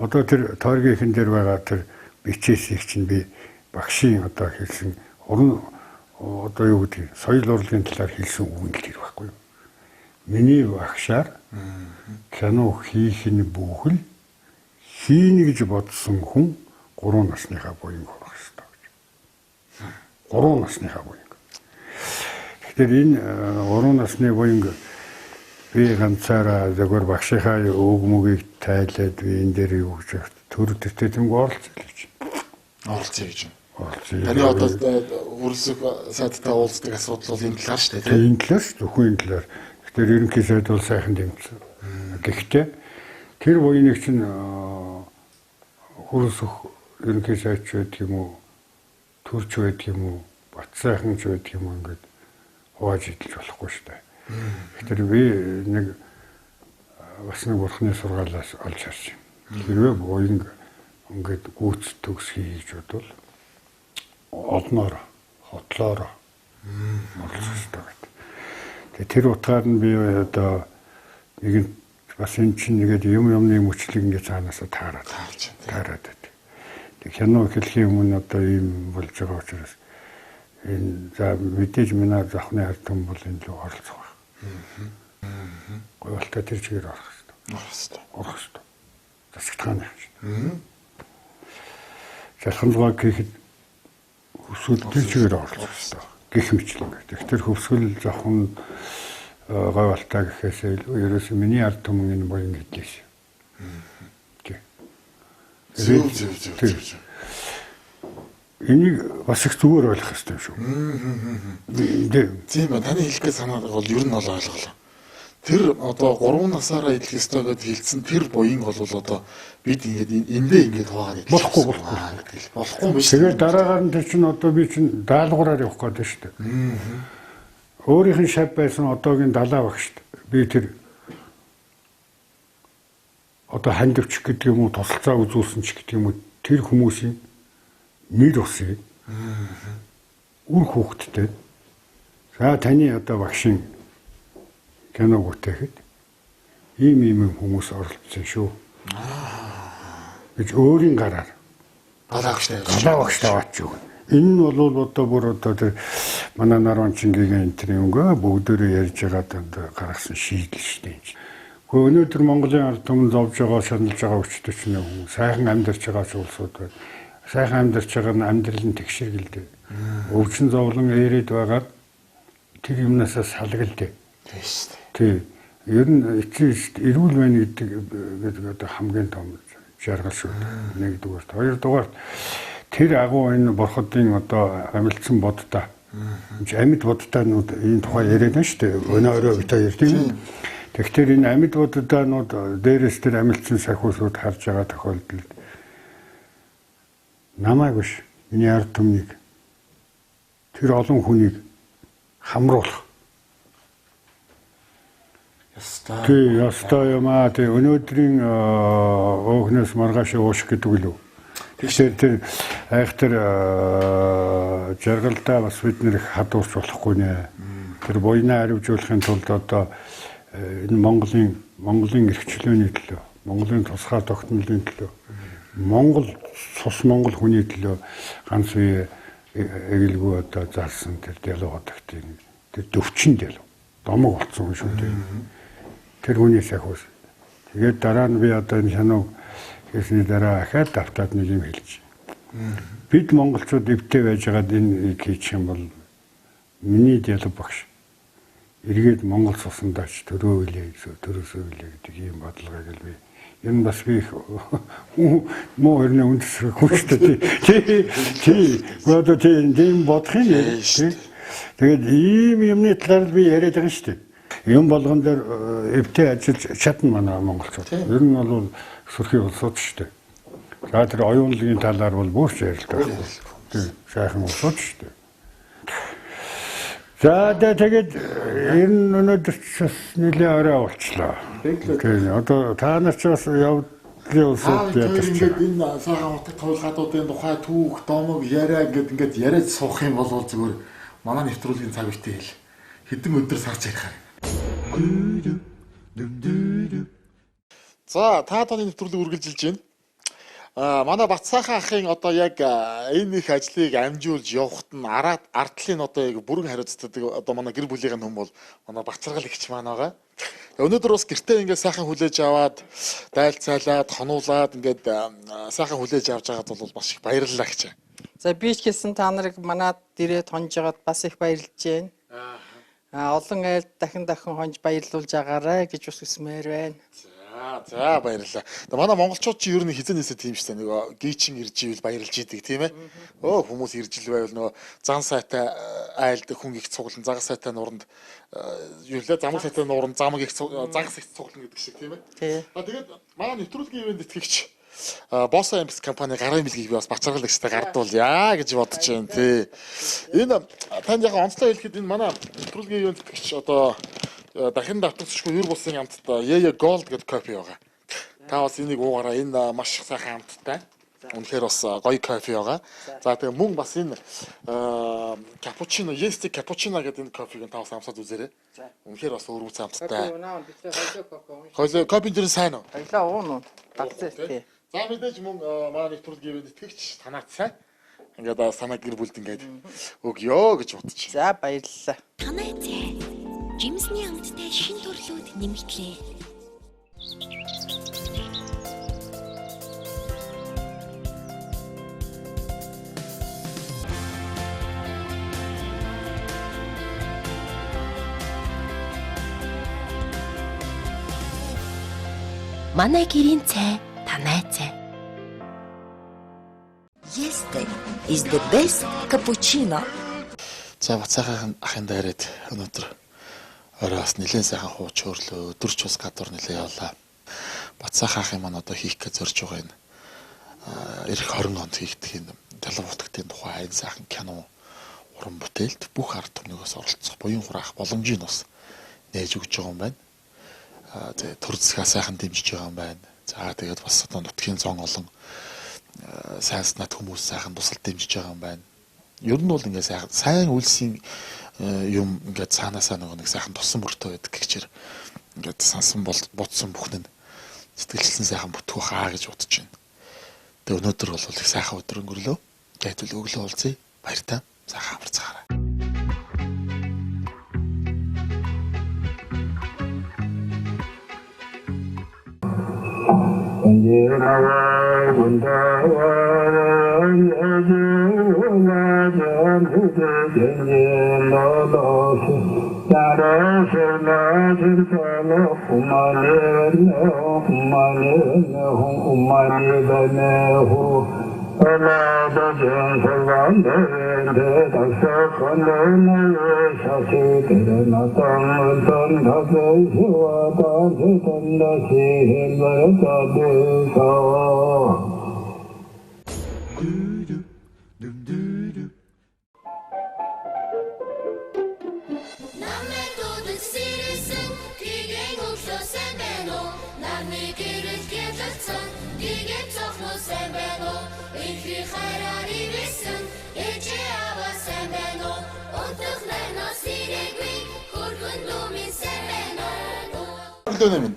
одоо тэр тойргийн дээр байгаа тэр бичээсийг чинь би багшийн одоо хэлсэн орон одоо юу гэдэг соёл урлагийн талаар хэлсэн үг нь тэр байхгүй юу? Миний багшаар кино хийх нь бүхэл хийнэ гэж бодсон хүн 3 насныхаа буян хорох ёстой гэж. 3 насныхаа буян. Тэгэхээр энэ 3 насны буян би ганцаараа зөвхөн багшийнхаа үг мөгийг тайлаад би энэ дээр юу гэж төр дэвтэ тэнгүү оролцсон гэж. Оролцъё гэж. Таны одоо үрэлсэх сайттай уулздаг асуудал бол энэ талаар шүү дээ. Энэ талаар зөвхөн энэ талаар. Тэгэхээр ерөнхий сайд бол сайхан дэмжсэн. Гэхдээ тэр буяныг чинь хүрэлсэх ерөнхий сайдч байдаг юм уу, төрч байдаг юм уу, Батсайхан ч байдаг юм ингээд хувааж идэлж болохгүй шүү дээ. Тэгэхээр би нэг бас нэг бурхны сургаалаас олж харж байна. Хэрвээ буян ингээд гүйц төгс хийж бодвол олноор хотлоор олох хэрэгтэй гэдэг. Тэгээ тэр утгаар нь би одоо нэг бас энэ чинь нэгэд юмны мөчлөг ингээд цаанаасаа таарад байдаг. Тэг хянаа хэлхийн өмнө одоо ийм болж байгаа учраас энэ за мэдээж минь Завханы ард түмэн бол энэ лөө оролцох байх. Гоёлтой тэр чигээр орох хэрэгтэй. Орох хэрэгтэй. Засагтааны юм. Залхамжгаа гэхэд хүсвэл тэр чигээр оролцох хэрэгтэй. Гэх мэтлэн. Тэгэхээр хөвсгөл Завхан гоёлтой гэхээс илүү ерөөсөө миний ард түмэн энэ боён гэдгийш. Зөв. Энийг бас их зүгээр ойлгох хэрэгтэй шүү. Тийм ба таны хэлэх санаа бол ер нь ойлголоо. Тэр одоо 3 насаараа идэх ёстой гэдээ хэлсэн тэр буян бол одоо бид ингээд эндээ ингээд хаагаад болохгүй. Болохгүй биш. Тэгээд дараагаар нь тэр чинь одоо би чинь даалгавраар явах гэдэг шүү дээ. Өөрийнх нь шав байсан одоогийн далаа багш шүү дээ. Би тэр одоо хандивч гэдэг юм уу, тусалцаа үзүүлсэн ч гэдэг юм уу, тэр хүмүүсийн нэр усыг үр хүүхдтэй за таны одоо багшийн киног бүтээхэд ийм хүмүүс оролцсон шүү. Гэж өөрийн гараар далаа багштай аваач юу. Энэ нь бол одоо бүр одоо тэр манай нарван чингийн энэ тэр юмгаа бүгдөө ярьж байгаа гаргасан шийдэл шүү дээ. Өнөөдөр Монголын ард түмэн зовж байгаа шаналж байгаа хүчтэй ч нэг сайхан амьдарч байгаа улсууд байна. Сайхан амьдарч байгаа нь амьдрал нь тэгшэргэлдэ. Өвчин зовлон ээрэд байгаа тэр юмнасаа салгалдэ. Тийм. Ер нь эрүүл байна гэдэг одоо хамгийн том жаргал шүү дээ. Нэгдүгээр. Хоёрдугаар тэр агуу энэ бурхадын одоо амилсан бодтой. Амьд бодтойнууд энэ тухай яриад байна шүү дээ. Өнөөрөө бит хоёр тийм. Тэгэхээр энэ амьд бодтойнууд дээрээс тэр амилсан сахиусууд харж байгаа тохиолдолд намайг биш миний ард түмнийг тэр олон хүнийг хамруулах. Ястай юм аа. Тэг өнөөдрийн өөхнөөс маргааш ууших гэдэг үлээ. Тэгэхээр тэр айхтар жаргалдаа бас бид нэр хадуурч болохгүй нэ. Тэр буйнаа хариуцуулахын тулд одоо энэ Монголын эрхчлөөний төлөө, Монголын тусгай тогтнолын төлөө, Монгол хүний төлөө ганц үе эгэлгүй одоо зарсан тэр диалог одогтын тэр төвчин диалог домог болсон шүү дээ. Тэр хүний сахиус. Тэгээд дараа нь би одоо энэ хянаг хийсний дараа ахаад давтаад нэг юм хэлж. Бид монголчууд эвтэй байж байгаад энэ хийчих юм бол миний диалог багш эргээд Монгол цусандаач төрөө үлээ гэдэг ийм бодлогыг л би энэ бас би муу хэрнээ үндэсрэх хүчтэй тий одоо тийм бодох юм тий. Тэгээд ийм юмны талаар би яриад байгаа шүү дээ. Юм болгон дээр эвтэй ажиллаж чадна манай монголчууд. Ер нь бол сүрхий улсууд шүү дээ. За тэр оюунлагын талаар бол бүрч ярилдаг. Тий сайхан улсууд шүү дээ. За тэгээд ер нь өнөөдөр ч бас нэлээд орой болчлоо. Тийм одоо та нар ч бас явдлын улсууд ядарч ингээд энэ сайхан утга туулгаадуудын тухай түүх, домог яриа ингээд яриад суух юм бол зүгээр манай нэвтрүүлгийн цаг үетэй хэл. Хэдэн өдөр сарч ярихаар. За та таны нэвтрүүлэг үргэлжилж байна. Манай Батсайхан ахын одоо яг энэ их ажлыг амжуулж явахт нь ардлын одоо яг бүрэн хариуцдаг одоо манай гэр бүлийн хүн бол манай Бачаргал ихч маань байгаа. Өнөөдөр бас гэртээ ингээд сайхан хүлээж аваад дайлцаалаад хонуулаад ингээд сайхан хүлээж авч байгаад бол бас их баярлалаа гэж. За би ч гэсэн та нарыг манад дээрээ тонж байгаад бас их баярлж байна. Олон айлд дахин хонж баярлуулж агаарай гэж бас хүсмээр байна. За баярлалаа. Манай монголчууд ч ер нь хизэнээсээ тийм шүү дээ. Нөгөө гийчин ирж ивэл баярлж идэг тийм ээ. Хүмүүс ирж ил байвал нөгөө зан сайтай айлд хүн их цуглан загас сайтай нууранд юу лээ замаг сайтай нууранд замаг их загас их цуглан гэдэг шиг тийм ээ. Тэгээд манай нэвтрүүлгийн ивент итгэгч Босс Аймагс компани гарын бэлгийг би бас бачаргалагчтай гардуулъя гэж бодож байна тий. Энэ танд яг онцлог хэлэхэд энэ манай нэвтрүүлгийн юунд тэтгэгч одоо дахин давтагдчихгүй юр бусын амттай Gold гэдэг кофе байгаа. Та бас энийг уугаараа энэ маш их сайхан амттай. Үнэхээр бас гоё кофе байгаа. За тэгээ мөн бас энэ капучино, Yesti капучино гэдэг энэ кофег та бас амсаад үзээрэй. Үнэхээр бас өөр үс амттай. Хойло кофе дэр сайн уу? Хоёлаа уун уу. Батсайхан. За мэдээж мөн манай нэвтрүүлгийн итгэгч Танайд сайн. Ингээд санаа гэр бүлд ингээд өгё гэж бодож байна. За баярлалаа. Танайд цай. Жимсний амттай шин төрлүүд нэмэгдлээ. Манай гэрийн цай Танайд цай. Yesti is the best cappuccino. За Батсайхан ахын дайраад өнөөдөр орой бас нэлээд сайхан хууч хөрлөө өдөрч ус гадуур нэлээд явлаа. Батсайхан ахын маань одоо хийх гэж зорж байгаа энэ эх 20 онд хийгдэх энэ талбар утгатын тухай айн сайхан кино уран бүтээлд бүх ард түмнээс оролцох буян хураах боломжийг бас нээж өгч байгаа юм байна. Тэгээ төр засгаа сайхан дэмжиж байгаа юм байна. За тэгээд бас одоо нутгийн зон олон сайнснат хүмүүс сайхан тусалд дэмжиж байгаа юм байна. Ер нь бол ингээд сайн үлсийн юм ингээд цаанаасаа нэг сайхан тусан бүртөө байдаг гэхчээр ингээд сансан бодсон бүхэн нь сэтгэлжсэн сайхан бүтгөх хаа гэж бодож байна. Тэгээ өнөөдөр бол их сайхан өдөр өнгөрлөө. Гайтвал өглөө уулзъя. Баяртай. Сайхан амарцгаарай.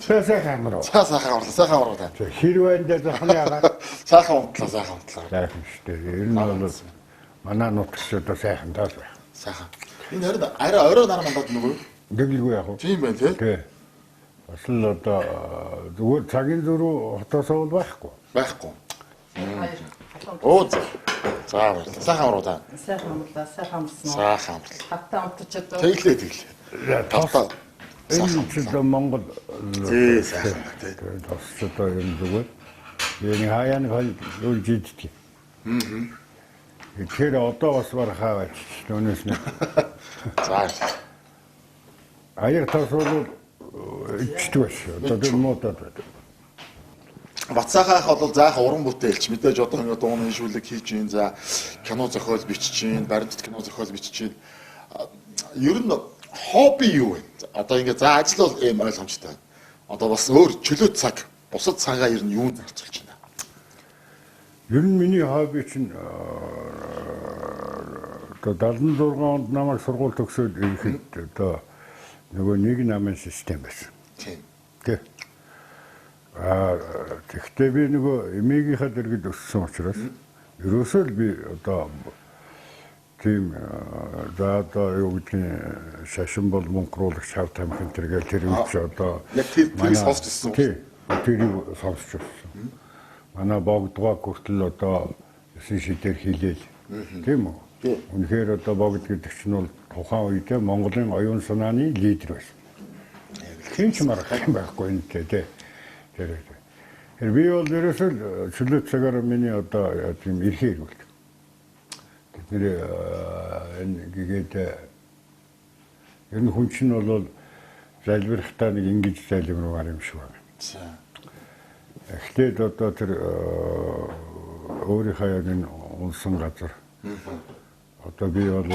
Сайхан амраа. Сайхан амраа. Хэрвээ захны агаад Сайхан унтлаа. сайхан шүү дээ. Ер нь бол манай нутагч одоо сайхан тал байх. Сайхан. Энэ харин арай орой нар мандаад нөгөө Дэглгүй яг уу. тийм байна тий. Тий. Бас л одоо зүгээр цагийн зөрүү хотоос бол байхгүй. Байхгүй. Оо за баярлалаа. Сайхан амраа. Сайхан амлаа, сайхан амсан. Сайхан амраа. Хатаа амтч одоо. Тэглээ. Тос. Энэ ч одоо Монгол Тий сайхан тий. тос одоо юм зүгээр. Энэ хаяан хол жиддэг. Тэгэхээр одоо бас барахаа байж өнөөс нь. За. Аяр тос бол ичдэг биш. Одоо тэр муудад байдаг. Батсайхан бол заах уран бүтээлч мэдээж одоо ингэ дууны шүлэг хийж гин за кино зохиол бичиж гин баримтат кино зохиол бичиж гин ер нь хобби юу вэ? Одоо ингэ за ажил бол ийм ойлгомжтой байна. Одоо бас өөр чөлөө цаг бусад цагаа ер нь юу зарцуулж байна? Ер нь миний хобби чинь одоо 76 онд намайг сургууль төгсөөд ирэхэд одоо нөгөө нэг намын систем байсан. Тийм. Тэг. Тэгэхдээ би нөгөө эмээгийнхаа дэргэд өссөн учраас ерөөсөө л би одоо тийм за одоо юу гэдгийг шашин бол мөнгөрүүлэгч хав тамхин тэргээл тэр үуч одоо тэрийг сонсчихсон. Тэрийг сонсч байсан. Манай богдгоо хүртэл одоо эсийн шидээр хийлээл. Тийм үү? Үнэхээр одоо богд гэдэг чинь бол тухайн үедээ Монголын оюун санааны лидер байсан. Хинч марах юм байхгүй нэ тий. Тэр би бол ерөөсөө чөлөө цагаар миний одоо тийм эрхээ ирүүлдэг. Тэр энэ гээд ер нь хүн чинь бол залбирахтаа нэг ингэж залбирмаар юм шиг байна. Эхлээд одоо тэр өөрийнхөө яг энэ унсан газар. Одоо би бол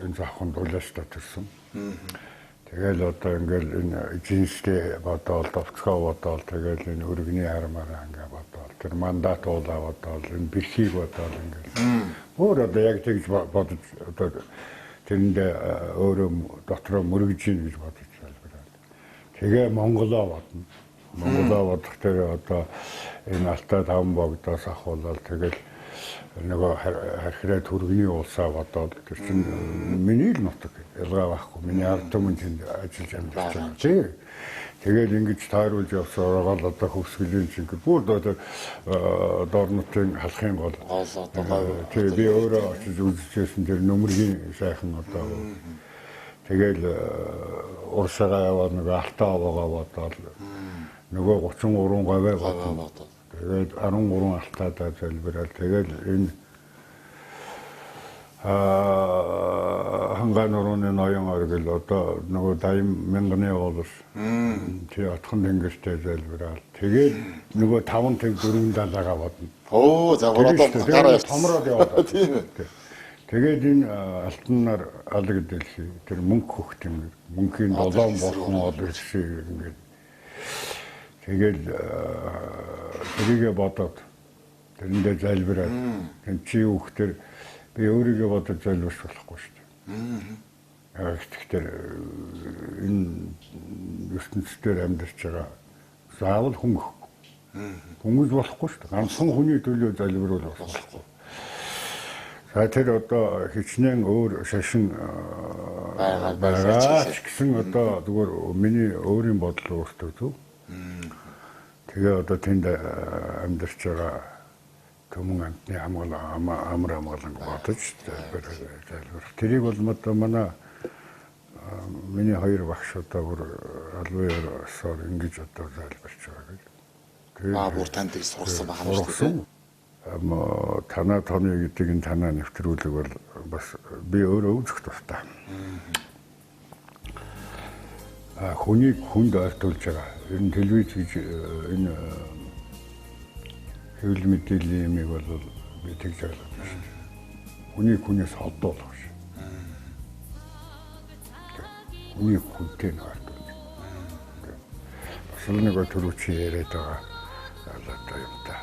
энэ Завханд улиастай төрсөн. Тэгэл одоо ингээл энэ жинстэй бодоол, довцгоо бодоол, тэгэл энэ өргөний хармаараа ингээ бодоол, тэр мандат уулаа бодоол, энэ бэрхийг бодоол ингээл. Өөр одоо яг тэгж бодож одоо тэрэндээ өөрөө дотроо мөргөж ийн гэж бодож байлбараа. Тэгээ Монголоо бодно. Монголоо бодох тэр одоо энэ Алтай таван богдоос ахуулаад тэгэл нөгөө хархираа төргөний улсаа бодоод тэр чинь миний л нутаг ялгаа байхгүй. Миний ард түмэн тэнд ажиллаж амьдарч байгаа. Тий. Тэгээд ингэж тааруулж явсараа одоо хөвсгөлийн чинь бүр одоо дорнотын халахын гол. Тэгээ би өөрөө очиж үзчихсэн тэр нөмргийн сайхан одоо тэгэл уршагаа яваад нөгөө Алтай аваагаа бодоод нөгөө 33 говь бодоод тэгээд 13 алтаадаа залбирал тэгээд энэ хангаан орны ноён оргил одоо нөгөө дайм мянганы уулс тий отхон тэнгэртэй залбирал тэгээд нөгөө 5 тэг 4 далаага бодно. Оо за одоо гараа томроод яваад тийм. Тэгээд энэ алтнаар алаг дэлхий тэр мөнгө хөх тэнгэр мөнхийн 7 болхон ол шиг ингээд тэгээд тэрийгэ бодоод тэрэндээ залбираад энэ чи үхтэр би өөрийгөө бодож залбирч болохгүй шүү дээ. Тэгэхээр энэ ертөнцийн амьдарч байгаа заавал хүн өгөхгүй. Хүмүүс болохгүй шүү дээ. Ганцхан хүний төлөө залбируул болохгүй. За тэр одоо хичнээн өөр шашин байгаа ч гэсэн одоо зүгээр миний өөрийн бодол өөртөө зөв. Тэгээ одоо тэнд амьдарч байгаа төмөн амтны амар амгалан бодож залбирах. Тэрийг бол одоо манай миний хоёр багш одоо бүр албаар сор ингэж одоо залбирч байгаа гэж. Бүр танд их сурсан байгаа шүү дээ. Танаа тооны гэдэг энэ танаа нэвтрүүлэг бол бас би өөрөө үзэх тустай. Хүнийг хүнд ойртуулж байгаа. Ер нь телевиз гэж энэ хэвлэл мэдээллийн юмыг бол би тэгж ойлгож байна шүү дээ. Хүнийг хүнээс холдуулах шүү. Хүнийг хүнтэй ойртуулж. Бас л нэг төрүүчи яриад байгаа. Одоо юм та.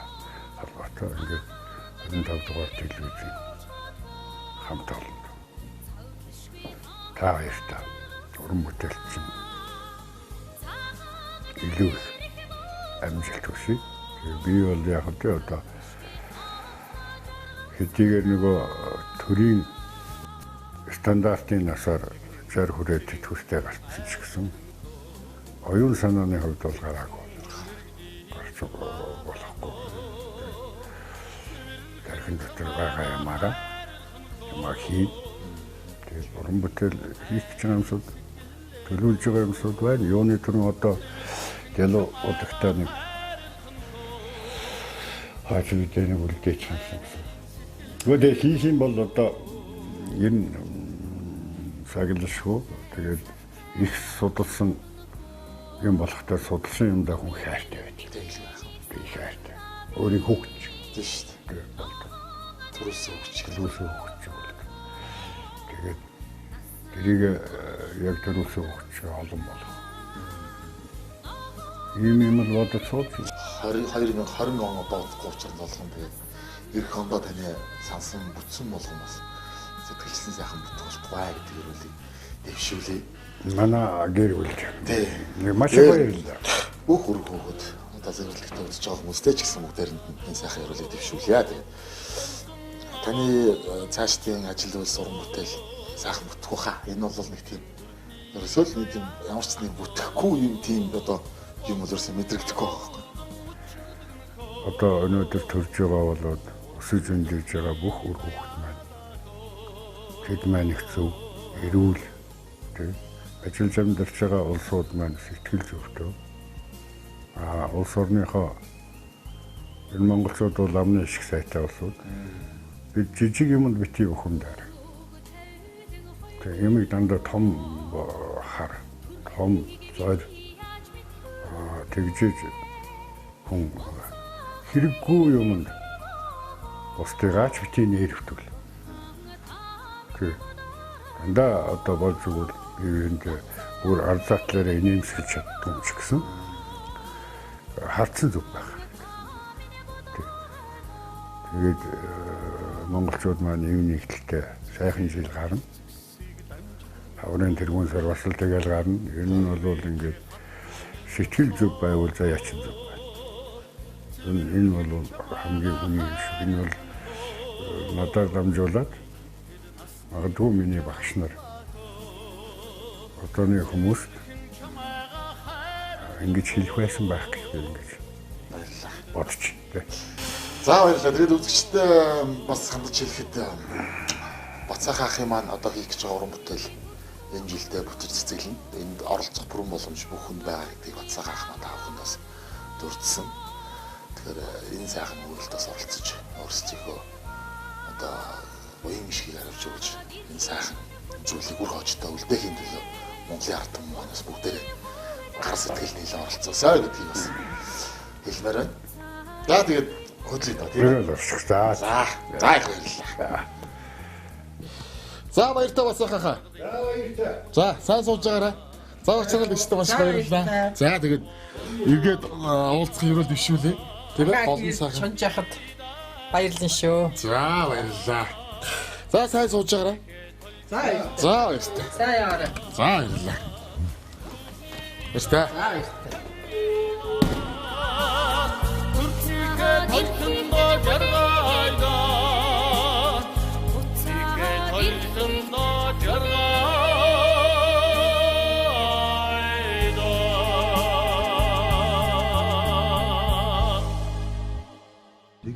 Холбоотой ингээд 25 дугаар телевизийн хамт олон. Та хоёртай уран бүтээлч илүү их амжилт хүсье. Би бол яг одоо хэдийгээр нөгөө төрийн стандартын насаар 60 хүрээд тэтгэвртэй гарсан ч гэсэн оюун санааны хувьд бол гараагүй. Гарч болохгүй. Тэрхэн дотор байгаа ямаараа хийн. Тэгээд уран бүтээл хийх гэж байгаа юмсууд төлөвлөж байгаа юмсууд байна. Юуны төрн одоо ялуу удагтай нэг хаачин үдээний үлдээч юмсан. Гэхдээ хийх юм бол одоо энэ саглашгүй. Тэгээд их судалсан юм болохтой судалсан юмдаа хүн хайртай байдаг. Би хайртай. Өөрийн хүүхд тийм шүү дээ. Төрөөсөө өгч. Тэгээд тэрийг яг төрөөсөө өгч олон болох. Ийм л бодож сууж 2020 он одоо 30 болгон тэгээд эх ондоо таны сансан бүтсэн болгоноос сэтгэлсэн сайхан бүтгүүлж бай гэдэг ирүүлээ дэвшүүлээ. Манай гэр бүл. Тий. Маш баярлалаа. Бүх өрг хөөгд одоо зэрэглэгтэй үзэж байгаа хүмүүстэй ч гэсэн бүгдээр энэ сайхан ирүүлээ дэвшүүлье. Тэгээд таны цаашдын ажил үйл суран бүтээл сайхан бүтгэх хаа. Энэ бол нэг тийм ерөөсөө л нэг юм ямар ч нэг бүтэхгүй юм тийм одоо юм бол ерөөсөө мэдрэгдэхгүй байхгүй. Одоо өнөөдөр төрж байгаа болоод өсөж өндөж байгаа бүх үр хүүхэд маань тэд маань их зөв эрүүл тийм ажиллаж амьдарч байгаа улсууд маань сэтгэл зүйтэй. Улс орныхоо энэ монголчууд бол амны шиг сайтай улсууд. Бид жижиг юмд битгий өхөндөр. Тэгээ юмыг дандаа том хар, том зор тэгжиж хүн Хэрэггүй юмд бусдыгаач битгий нэрвтүүл. Тэг. Анда одоо бол зүгээр энд бүр арзаатлаараа инээмсэж чаддаг ч гэсэн хардсан зүг байх. Тэгээд монголчууд маань юм нэгдэлтэй сайхан жил гарна. Аврын тэргуун сар бас л тэгэл гарна. Энэ нь бол ингээд сэтгэл зүг байвал заяач зүг байна. Энэ бол хамгийн хүний юм шиг. Энэ бол надад дамжуулаад магадгүй миний багш нар одооны хүмүүст ингэж хэлэх байсан байх гэж ингэж бодчих. За баярлалаа. Тэгээд үзэгчтэй бас хандаж хэлэхэд Батсайхан ахын маань одоо хийх гэж байгаа уран бүтээл энэ жилдээ бүтэж цэцэглэн. Энд оролцох бүрэн боломж бүх хүнд байгаа гэдгийг Батсайхан ах маань таахын бас дурдсан. Тэгэхээр энэ сайхан үйлдэлээс оролцож өөрсдийнхөө одоо уян мишгийг харуулж өгч энэ сайхан зүйлийг үр хоочтой үлдээхийн төлөө Монголын ард түмэн манаас бүгдээрээ гар сэтгэл нийлэн оролцоосаа гэдгийг бас хэлмээр байна. За тэгээд хөдлөе доо тийм. За их баярлалаа. За баяртай Батсайхан. За баяртай. За сайн сууж байгаарай. За уцаараа ихтэй маш баярлалаа. За тэгээд эргээд уулзах ерөөл бишүүлээ. Тэгээд голон сайхан шунж яхад баярлалаа шүү. За баярлалаа. За сайн сууж байгаарай. За баяртай. За яваарай. За баярлалаа. Баяртай. За баяртай.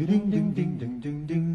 Ding ding ding ding ding ding.